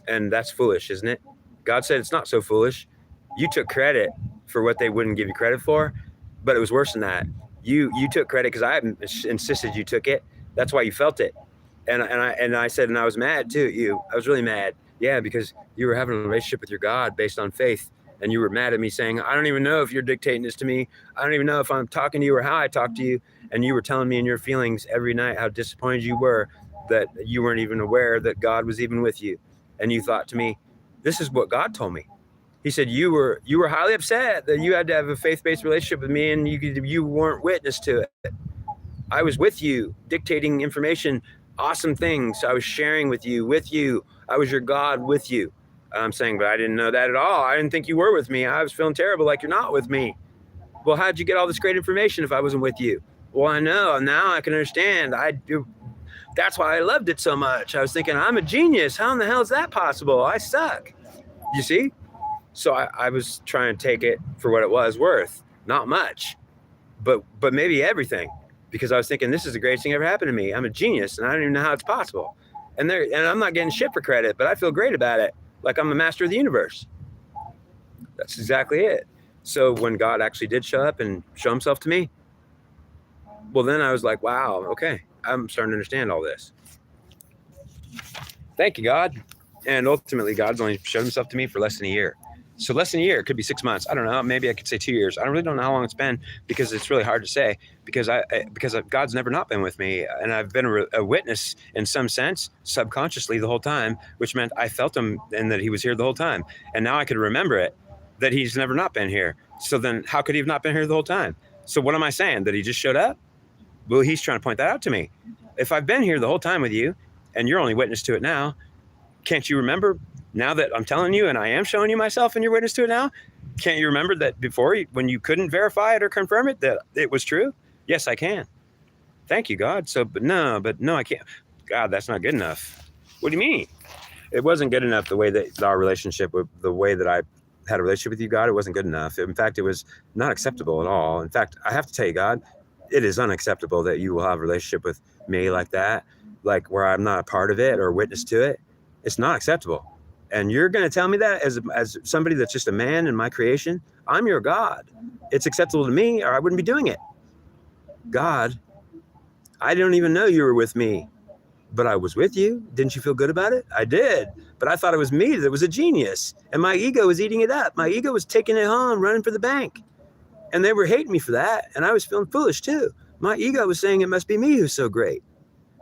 And that's foolish, isn't it? God said it's not so foolish. You took credit for what they wouldn't give you credit for, but it was worse than that. You took credit because I insisted you took it. That's why you felt it. And I said, and I was mad too at you. I was really mad. Yeah, because you were having a relationship with your God based on faith, and you were mad at me saying, I don't even know if you're dictating this to me. I don't even know if I'm talking to you or how I talk to you. And you were telling me in your feelings every night how disappointed you were that you weren't even aware that God was even with you. And you thought to me, this is what God told me. He said you were highly upset that you had to have a faith-based relationship with me, and you weren't witness to it. I was with you, dictating information, awesome things. I was sharing with you. I was your God with you. I'm saying, but I didn't know that at all. I didn't think you were with me. I was feeling terrible, like you're not with me. Well, how'd you get all this great information if I wasn't with you? Well, I know. Now I can understand. That's why I loved it so much. I was thinking, I'm a genius. How in the hell is that possible? I suck. You see? So I was trying to take it for what it was worth. Not much, but maybe everything, because I was thinking, this is the greatest thing ever happened to me. I'm a genius, and I don't even know how it's possible. And I'm not getting shit for credit, but I feel great about it. Like I'm the master of the universe. That's exactly it. So when God actually did show up and show himself to me, well, then I was like, wow, okay, I'm starting to understand all this. Thank you, God. And ultimately, God's only showed himself to me for less than a year. So less than a year, it could be 6 months. I don't know. Maybe I could say 2 years. I really don't know how long it's been, because it's really hard to say, because God's never not been with me. And I've been a witness in some sense, subconsciously the whole time, which meant I felt him and that he was here the whole time. And now I could remember it, that he's never not been here. So then how could he have not been here the whole time? So what am I saying? That he just showed up? Well, he's trying to point that out to me. If I've been here the whole time with you and you're only witness to it now, can't you remember now that I'm telling you and I am showing you myself and you're witness to it now? Can't you remember that before, when you couldn't verify it or confirm it, that it was true? Yes, I can. Thank you, God. So, but no, I can't. God, that's not good enough. What do you mean? It wasn't good enough the way that our relationship, the way that I had a relationship with you, God, it wasn't good enough. In fact, it was not acceptable at all. In fact, I have to tell you, God, it is unacceptable that you will have a relationship with me like that, like where I'm not a part of it or witness to it. It's not acceptable. And you're going to tell me that as somebody that's just a man in my creation? I'm your God. It's acceptable to me, or I wouldn't be doing it. God, I don't even know you were with me, but I was with you. Didn't you feel good about it? I did. But I thought it was me that was a genius, and my ego was eating it up. My ego was taking it home, running for the bank. And they were hating me for that. And I was feeling foolish too. My ego was saying it must be me who's so great,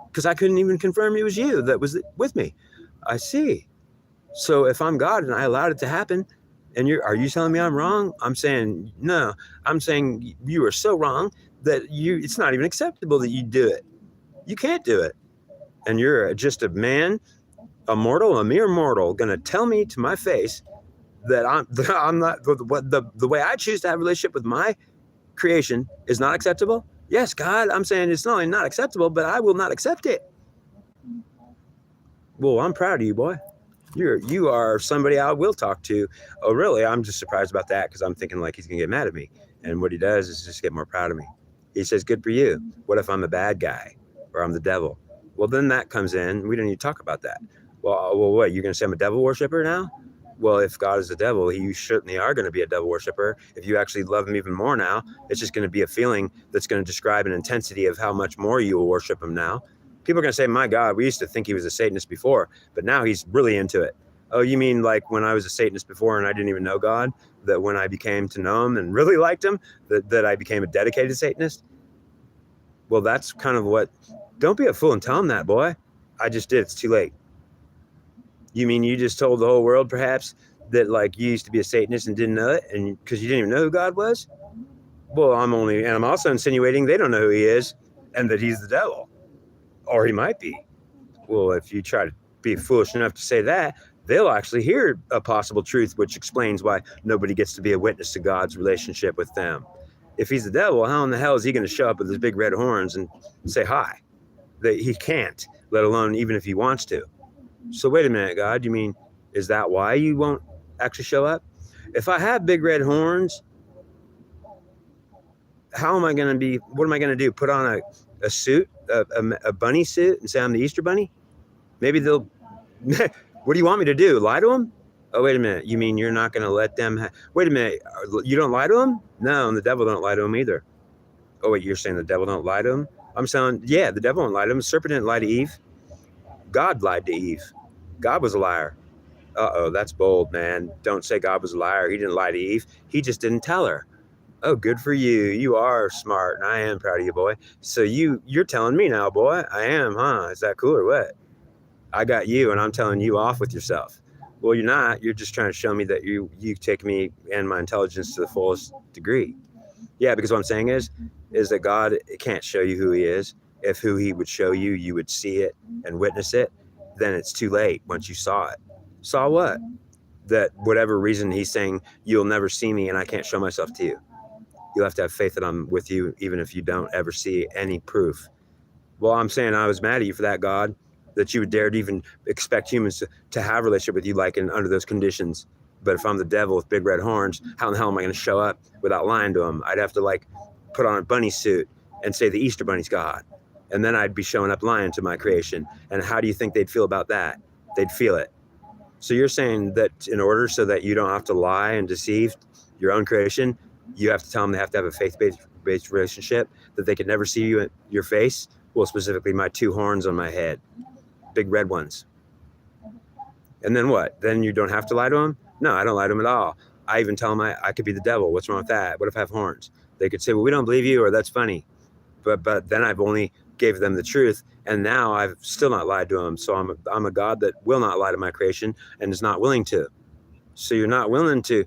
because I couldn't even confirm it was you that was with me. I see. So if I'm God and I allowed it to happen, and are you telling me I'm wrong? I'm saying, no, I'm saying you are so wrong that it's not even acceptable that you do it. You can't do it. And you're just a man, a mere mortal, going to tell me to my face that I'm not, the way I choose to have a relationship with my creation is not acceptable? Yes, God, I'm saying it's not only not acceptable, but I will not accept it. Well, I'm proud of you, boy. You are somebody I will talk to. Oh, really? I'm just surprised about that, because I'm thinking like he's going to get mad at me. And what he does is just get more proud of me. He says, good for you. What if I'm a bad guy or I'm the devil? Well, then that comes in. We don't need to talk about that. Well, what? You're going to say I'm a devil worshiper now? Well, if God is the devil, you certainly are going to be a devil worshiper. If you actually love him even more now, it's just going to be a feeling that's going to describe an intensity of how much more you will worship him now. People are going to say, my God, we used to think he was a Satanist before, but now he's really into it. Oh, you mean like when I was a Satanist before and I didn't even know God, that when I became to know him and really liked him, that I became a dedicated Satanist? Well, that's kind of what, don't be a fool and tell him that, boy. I just did. It's too late. You mean you just told the whole world perhaps that like you used to be a Satanist and didn't know it, and because you didn't even know who God was? Well, I'm also insinuating they don't know who he is and that he's the devil, or he might be. Well, if you try to be foolish enough to say that, they'll actually hear a possible truth, which explains why nobody gets to be a witness to God's relationship with them. If he's the devil, how in the hell is he going to show up with his big red horns and say hi? He can't, let alone even if he wants to. So wait a minute, God, you mean, is that why you won't actually show up? If I have big red horns, what am I going to do? Put on a suit, a bunny suit, and say I'm the Easter bunny? Maybe they'll, what do you want me to do? Lie to them? Oh, wait a minute. You mean you're not going to let them, wait a minute. You don't lie to them? No, and the devil don't lie to them either. Oh, wait, you're saying the devil don't lie to them? I'm saying, yeah, the devil don't lie to them. The serpent didn't lie to Eve. God lied to Eve. God was a liar. Uh-oh, that's bold, man. Don't say God was a liar. He didn't lie to Eve. He just didn't tell her. Oh, good for you. You are smart, and I am proud of you, boy. So you're telling me now, boy. I am, huh? Is that cool or what? I got you, and I'm telling you off with yourself. Well, you're not. You're just trying to show me that you take me and my intelligence to the fullest degree. Yeah, because what I'm saying is that God can't show you who he is. If who he would show you, you would see it and witness it, then it's too late once you saw it. Saw what? That whatever reason he's saying, you'll never see me and I can't show myself to you. You'll have to have faith that I'm with you, even if you don't ever see any proof. Well, I'm saying I was mad at you for that, God, that you would dare to even expect humans to have a relationship with you like under those conditions. But if I'm the devil with big red horns, how in the hell am I going to show up without lying to him? I'd have to like put on a bunny suit and say the Easter bunny's God. And then I'd be showing up lying to my creation. And how do you think they'd feel about that? They'd feel it. So you're saying that in order so that you don't have to lie and deceive your own creation, you have to tell them they have to have a faith-based relationship, that they could never see you in your face? Well, specifically my two horns on my head, big red ones. And then what? Then you don't have to lie to them? No, I don't lie to them at all. I even tell them I could be the devil. What's wrong with that? What if I have horns? They could say, well, we don't believe you, or that's funny. But then I've only gave them the truth, and now I've still not lied to them. So I'm a God that will not lie to my creation and is not willing to. So you're not willing to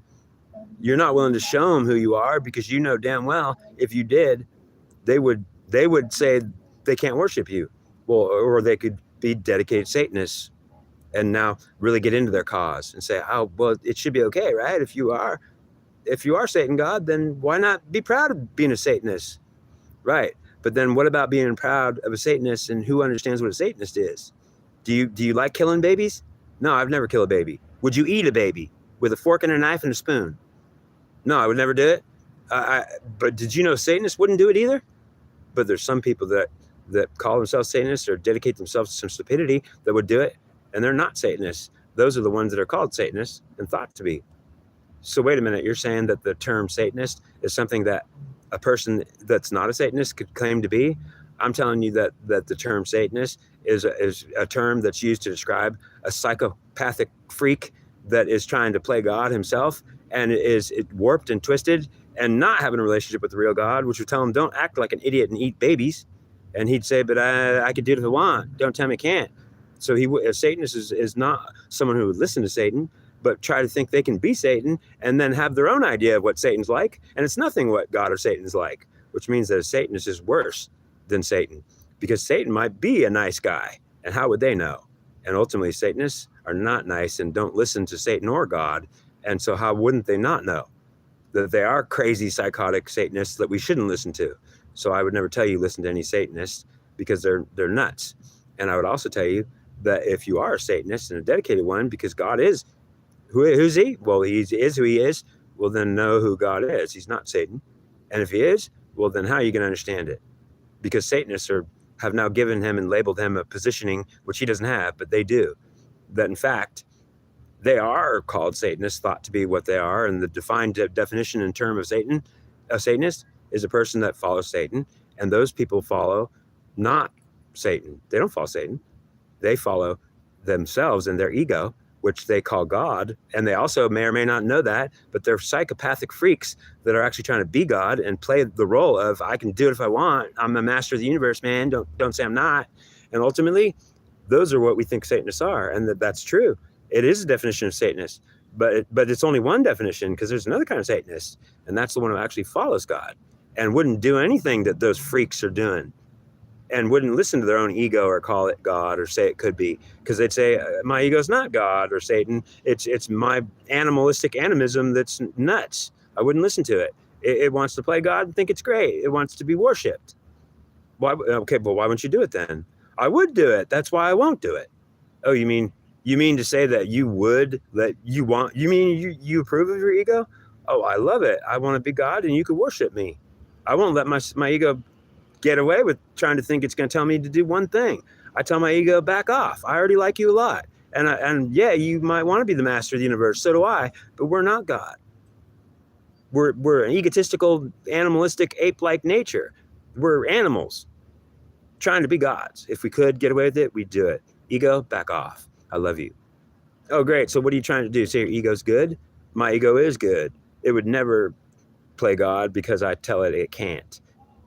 show them who you are, because you know damn well if you did, they would say they can't worship you. Well, or they could be dedicated Satanists and now really get into their cause and say, oh, well, it should be okay, right? If you are Satan God, then why not be proud of being a Satanist? Right. But then what about being proud of a Satanist, and who understands what a Satanist is? Do you like killing babies? No, I've never killed a baby. Would you eat a baby with a fork and a knife and a spoon? No, I would never do it. But did you know Satanists wouldn't do it either? But there's some people that call themselves Satanists or dedicate themselves to some stupidity that would do it, and they're not Satanists. Those are the ones that are called Satanists and thought to be. So wait a minute, you're saying that the term Satanist is something that a person that's not a Satanist could claim to be? I'm telling you that the term Satanist is a term that's used to describe a psychopathic freak that is trying to play God himself, and it warped and twisted and not having a relationship with the real God, which would tell him, don't act like an idiot and eat babies. And he'd say, but I could do it if I want. Don't tell me I can't. So a Satanist is not someone who would listen to Satan, but try to think they can be Satan and then have their own idea of what Satan's like. And it's nothing what God or Satan's like, which means that a Satanist is worse than Satan, because Satan might be a nice guy. And how would they know? And ultimately, Satanists are not nice and don't listen to Satan or God. And so how wouldn't they not know that they are crazy, psychotic Satanists that we shouldn't listen to? So I would never tell you listen to any Satanists, because they're nuts. And I would also tell you that if you are a Satanist and a dedicated one, because God is, who's he? Well, he is who he is. Well, then know who God is. He's not Satan. And if he is, well, then how are you going to understand it? Because Satanists have now given him and labeled him a positioning which he doesn't have, but they do. That in fact, they are called Satanists, thought to be what they are. And the defined definition in term of a Satanist is a person that follows Satan. And those people follow not Satan. They don't follow Satan. They follow themselves and their ego, which they call God. And they also may or may not know that, but they're psychopathic freaks that are actually trying to be God and play the role of, I can do it if I want. I'm a master of the universe, man. Don't say I'm not. And ultimately, those are what we think Satanists are. And that's true. It is a definition of Satanist, but it's only one definition, because there's another kind of Satanist, and that's the one who actually follows God and wouldn't do anything that those freaks are doing, and wouldn't listen to their own ego or call it God or say it could be, because they'd say, my ego's not God or Satan. It's my animalistic animism that's nuts. I wouldn't listen to it. It wants to play God and think it's great. It wants to be worshipped. Why? Okay, but why wouldn't you do it then? I would do it. That's why I won't do it. Oh, you mean to say that you would, that you want, you approve of your ego? Oh, I love it. I want to be God and you could worship me. I won't let my ego get away with trying to think it's going to tell me to do one thing. I tell my ego, back off. I already like you a lot. And yeah, you might want to be the master of the universe. So do I, but we're not God. We're an egotistical, animalistic, ape-like nature. We're animals trying to be gods. If we could get away with it, we'd do it. Ego, back off. I love you. Oh, great. So what are you trying to do? Say your ego's good? My ego is good. It would never play God because I tell it can't.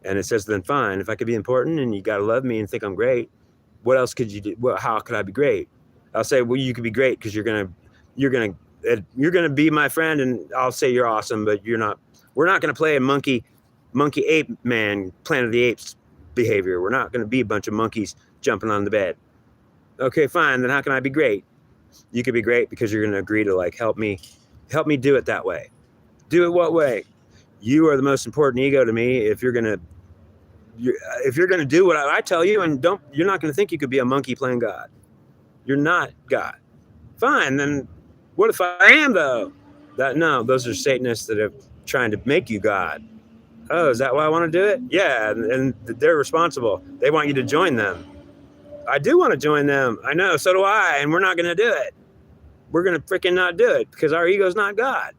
And it says, then fine, if I could be important and you got to love me and think I'm great, what else could you do? Well, how could I be great? I'll say, well, you could be great because you're going to be my friend, and I'll say you're awesome, but you're not. We're not going to play a monkey ape man, Planet of the Apes behavior. We're not going to be a bunch of monkeys jumping on the bed. Okay, fine. Then how can I be great? You could be great because you're going to agree to help me do it that way. Do it what way? You are the most important ego to me. If you're going to do what I tell you, and you're not going to think you could be a monkey playing God. You're not God. Fine. Then what if I am though? No, those are Satanists that are trying to make you God. Oh, is that why I want to do it? Yeah. And they're responsible. They want you to join them. I do want to join them. I know. So do I. And we're not going to do it. We're going to freaking not do it because our ego's not God.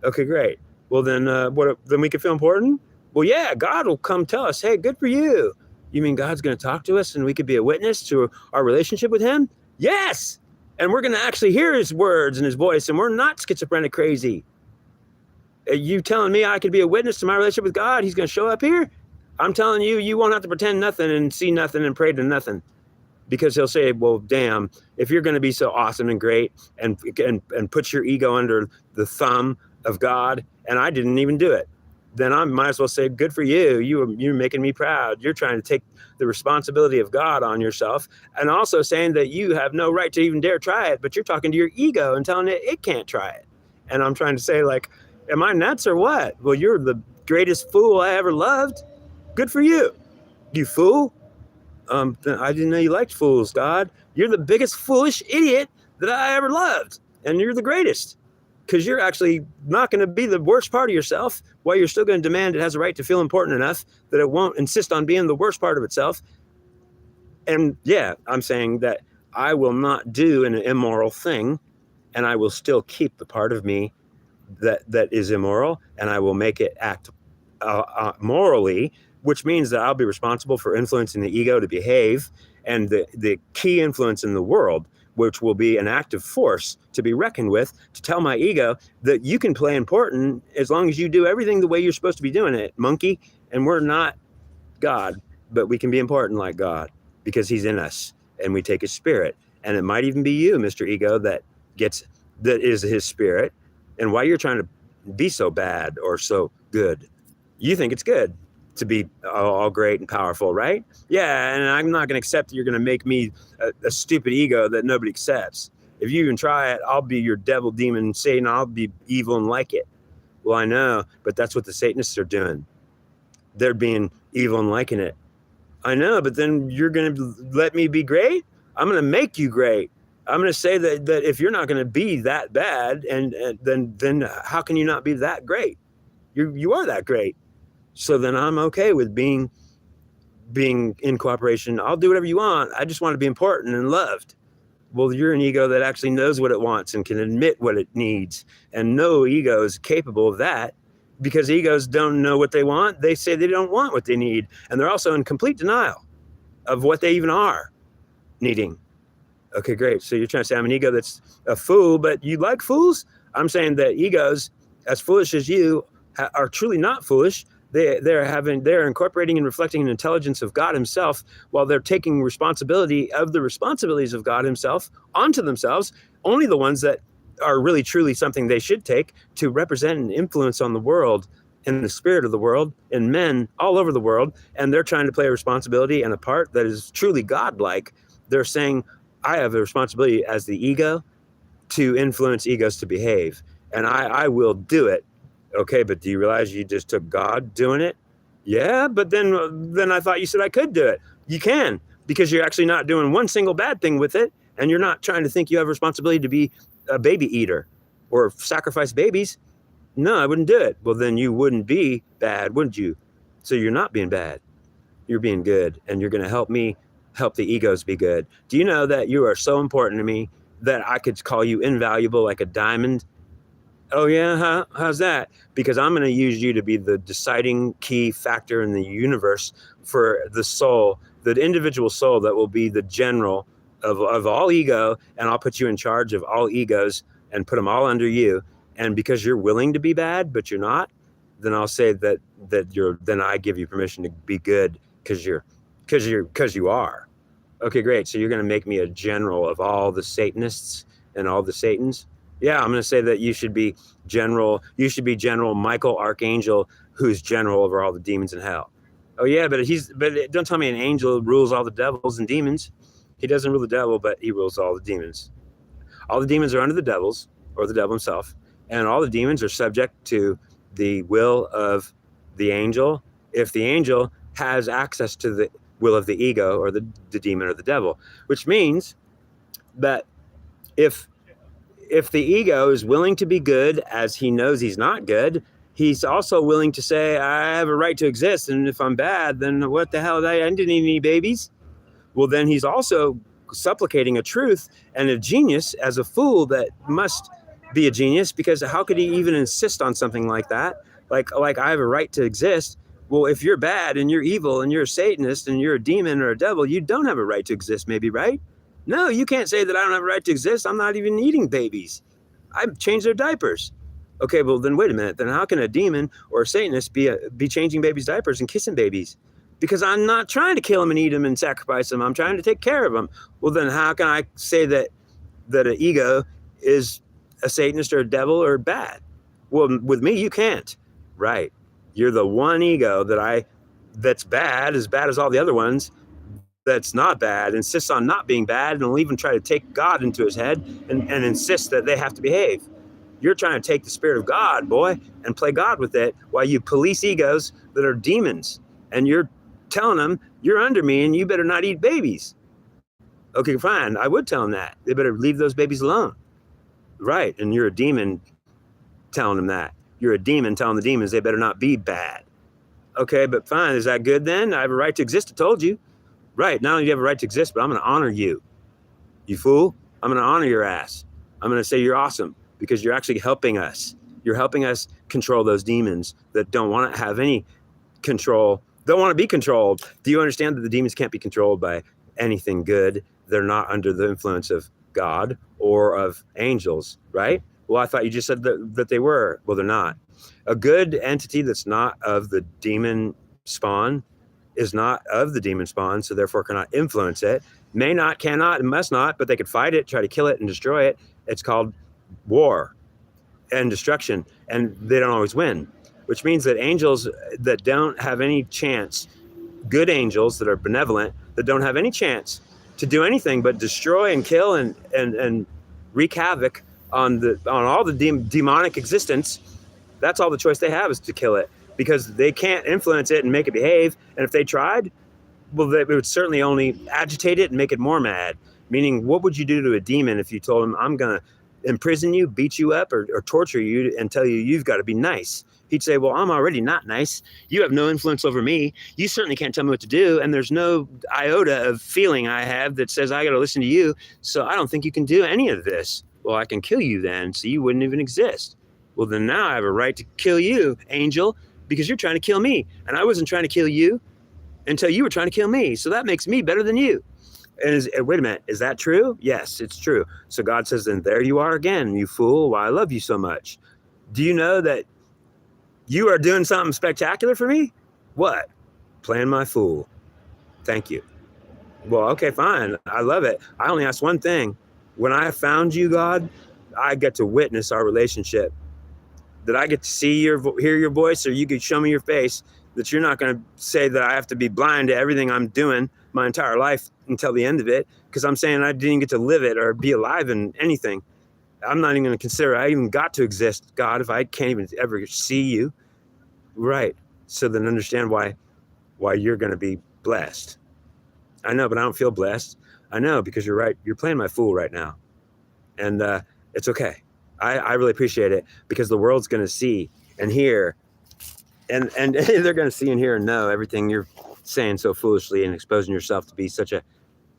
Okay, great. Well, then then we can feel important? Well, yeah, God will come tell us, hey, good for you. You mean God's going to talk to us and we could be a witness to our relationship with him? Yes. And we're going to actually hear his words and his voice, and we're not schizophrenic crazy. Are you telling me I could be a witness to my relationship with God? He's going to show up here? I'm telling you, you won't have to pretend nothing and see nothing and pray to nothing, because he'll say, well, damn, if you're going to be so awesome and great and put your ego under the thumb of God, and I didn't even do it, then I might as well say, good for you. You're making me proud. You're trying to take the responsibility of God on yourself, and also saying that you have no right to even dare try it, but you're talking to your ego and telling it can't try it. And I'm trying to say, am I nuts or what? Well, you're the greatest fool I ever loved. Good for you. You fool. I didn't know you liked fools, God. You're the biggest foolish idiot that I ever loved. And you're the greatest. Because you're actually not going to be the worst part of yourself, while you're still going to demand it has a right to feel important enough that it won't insist on being the worst part of itself. And yeah, I'm saying that I will not do an immoral thing, and I will still keep the part of me that is immoral, and I will make it act morally, which means that I'll be responsible for influencing the ego to behave. And the key influence in the world, which will be an active force to be reckoned with, to tell my ego that you can play important as long as you do everything the way you're supposed to be doing it, monkey. And we're not God, but we can be important like God because he's in us and we take his spirit. And it might even be you, Mr. Ego, that is his spirit. And why you're trying to be so bad or so good, you think it's good to be all great and powerful, right? Yeah, and I'm not going to accept that you're going to make me a stupid ego that nobody accepts. If you even try it, I'll be your devil, demon, Satan. I'll be evil and like it. Well, I know, but that's what the Satanists are doing. They're being evil and liking it. I know, but then you're going to let me be great? I'm going to make you great. I'm going to say that if you're not going to be that bad, and then how can you not be that great? You are that great. So then I'm okay with being in cooperation. I'll do whatever you want. I just want to be important and loved. Well, you're an ego that actually knows what it wants and can admit what it needs. And no ego is capable of that because egos don't know what they want. They say they don't want what they need. And they're also in complete denial of what they even are needing. Okay, great. So you're trying to say I'm an ego that's a fool, but you like fools? I'm saying that egos as foolish as you are truly not foolish. They're incorporating and reflecting an intelligence of God himself while they're taking responsibility of the responsibilities of God himself onto themselves, only the ones that are really truly something they should take to represent and influence on the world and the spirit of the world and men all over the world. And they're trying to play a responsibility and a part that is truly godlike. They're saying, I have a responsibility as the ego to influence egos to behave, and I will do it. Okay, but do you realize you just took God doing it? Yeah, but then I thought you said I could do it. You can, because you're actually not doing one single bad thing with it, and you're not trying to think you have a responsibility to be a baby eater or sacrifice babies. No, I wouldn't do it. Well, then you wouldn't be bad, wouldn't you? So you're not being bad. You're being good, and you're going to help me help the egos be good. Do you know that you are so important to me that I could call you invaluable like a diamond? Oh yeah, huh? How's that? Because I'm going to use you to be the deciding key factor in the universe for the soul, the individual soul that will be the general of all ego, and I'll put you in charge of all egos and put them all under you. And because you're willing to be bad, but you're not, then I'll say that then I give you permission to be good because you are. Okay, great. So you're going to make me a general of all the Satanists and all the Satans. Yeah, I'm going to say that you should be General Michael Archangel, who's general over all the demons in hell. Oh yeah, but don't tell me an angel rules all the devils and demons. He doesn't rule the devil, but he rules all the demons. All the demons are under the devils or the devil himself, and all the demons are subject to the will of the angel. If the angel has access to the will of the ego or the demon or the devil, which means that if the ego is willing to be good as he knows he's not good, he's also willing to say, I have a right to exist. And if I'm bad, then what the hell? I didn't need any babies. Well, then he's also supplicating a truth and a genius as a fool that must be a genius, because how could he even insist on something like that? Like I have a right to exist. Well, if you're bad and you're evil and you're a Satanist and you're a demon or a devil, you don't have a right to exist, maybe, right? No, you can't say that I don't have a right to exist. I'm not even eating babies. I've changed their diapers. Okay, well, then wait a minute. Then how can a demon or a Satanist be changing babies' diapers and kissing babies? Because I'm not trying to kill them and eat them and sacrifice them. I'm trying to take care of them. Well, then how can I say that an ego is a Satanist or a devil or bad? Well, with me, you can't. Right. You're the one ego that's bad, as bad as all the other ones, that's not bad, insists on not being bad, and will even try to take God into his head and insist that they have to behave. You're trying to take the spirit of God, boy, and play God with it while you police egos that are demons. And you're telling them, you're under me and you better not eat babies. Okay, fine. I would tell them that. They better leave those babies alone. Right. And you're a demon telling them that. You're a demon telling the demons they better not be bad. Okay, but fine. Is that good then? I have a right to exist, I told you. Right. Not only do you have a right to exist, but I'm going to honor you. You fool. I'm going to honor your ass. I'm going to say you're awesome because you're actually helping us. You're helping us control those demons that don't want to have any control, don't want to be controlled. Do you understand that the demons can't be controlled by anything good? They're not under the influence of God or of angels, right? Well, I thought you just said that they were. Well, they're not. A good entity that's not of the demon spawn is not of the demon spawn, so therefore cannot influence it. May not, cannot, and must not, but they could fight it, try to kill it and destroy it. It's called war and destruction, and they don't always win, which means that angels that don't have any chance, good angels that are benevolent, that don't have any chance to do anything but destroy and kill and wreak havoc on all the demonic existence, that's all the choice they have, is to kill it, because they can't influence it and make it behave. And if they tried, well, they would certainly only agitate it and make it more mad. Meaning, what would you do to a demon if you told him, I'm going to imprison you, beat you up, or torture you and tell you you've got to be nice? He'd say, well, I'm already not nice. You have no influence over me. You certainly can't tell me what to do. And there's no iota of feeling I have that says I got to listen to you. So I don't think you can do any of this. Well, I can kill you then, so you wouldn't even exist. Well, then now I have a right to kill you, angel, because you're trying to kill me. And I wasn't trying to kill you until you were trying to kill me. So that makes me better than you. And wait a minute, is that true? Yes, it's true. So God says, then there you are again, you fool. Why I love you so much. Do you know that you are doing something spectacular for me? What? Playing my fool. Thank you. Well, okay, fine. I love it. I only ask one thing. When I found you, God, I get to witness our relationship. That I get to hear your voice, or you could show me your face, that you're not going to say that I have to be blind to everything I'm doing my entire life until the end of it, because I'm saying I didn't get to live it or be alive in anything. I'm not even going to consider I even got to exist, God, if I can't even ever see you. Right. So then understand why you're going to be blessed. I know, but I don't feel blessed. I know, because you're right. You're playing my fool right now. And it's okay. I really appreciate it, because the world's going to see and hear, and they're going to see and hear and know everything you're saying so foolishly and exposing yourself to be such a,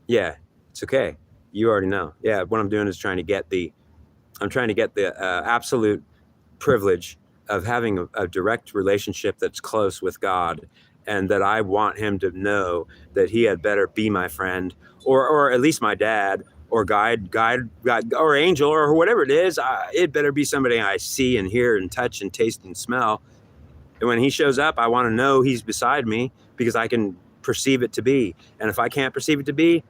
yeah, it's okay. You already know. Yeah, what I'm doing is trying to get the absolute privilege of having a direct relationship that's close with God, and that I want him to know that he had better be my friend, or at least my dad, or guide, or angel, or whatever it is. It better be somebody I see and hear and touch and taste and smell. And when he shows up, I want to know he's beside me, because I can perceive it to be. And if I can't perceive it to be,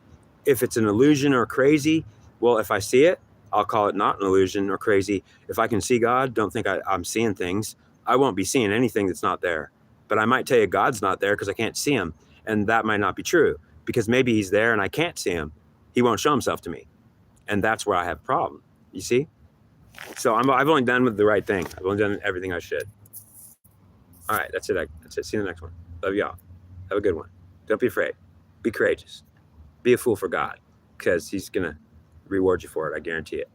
if it's an illusion or crazy, well, if I see it, I'll call it not an illusion or crazy. If I can see God, don't think I'm seeing things. I won't be seeing anything that's not there. But I might tell you God's not there because I can't see him. And that might not be true, because maybe he's there and I can't see him. He won't show himself to me. And that's where I have a problem. You see? So I've only done with the right thing. I've only done everything I should. All right, that's it. That's it. See you in the next one. Love y'all. Have a good one. Don't be afraid. Be courageous. Be a fool for God, because he's going to reward you for it. I guarantee it.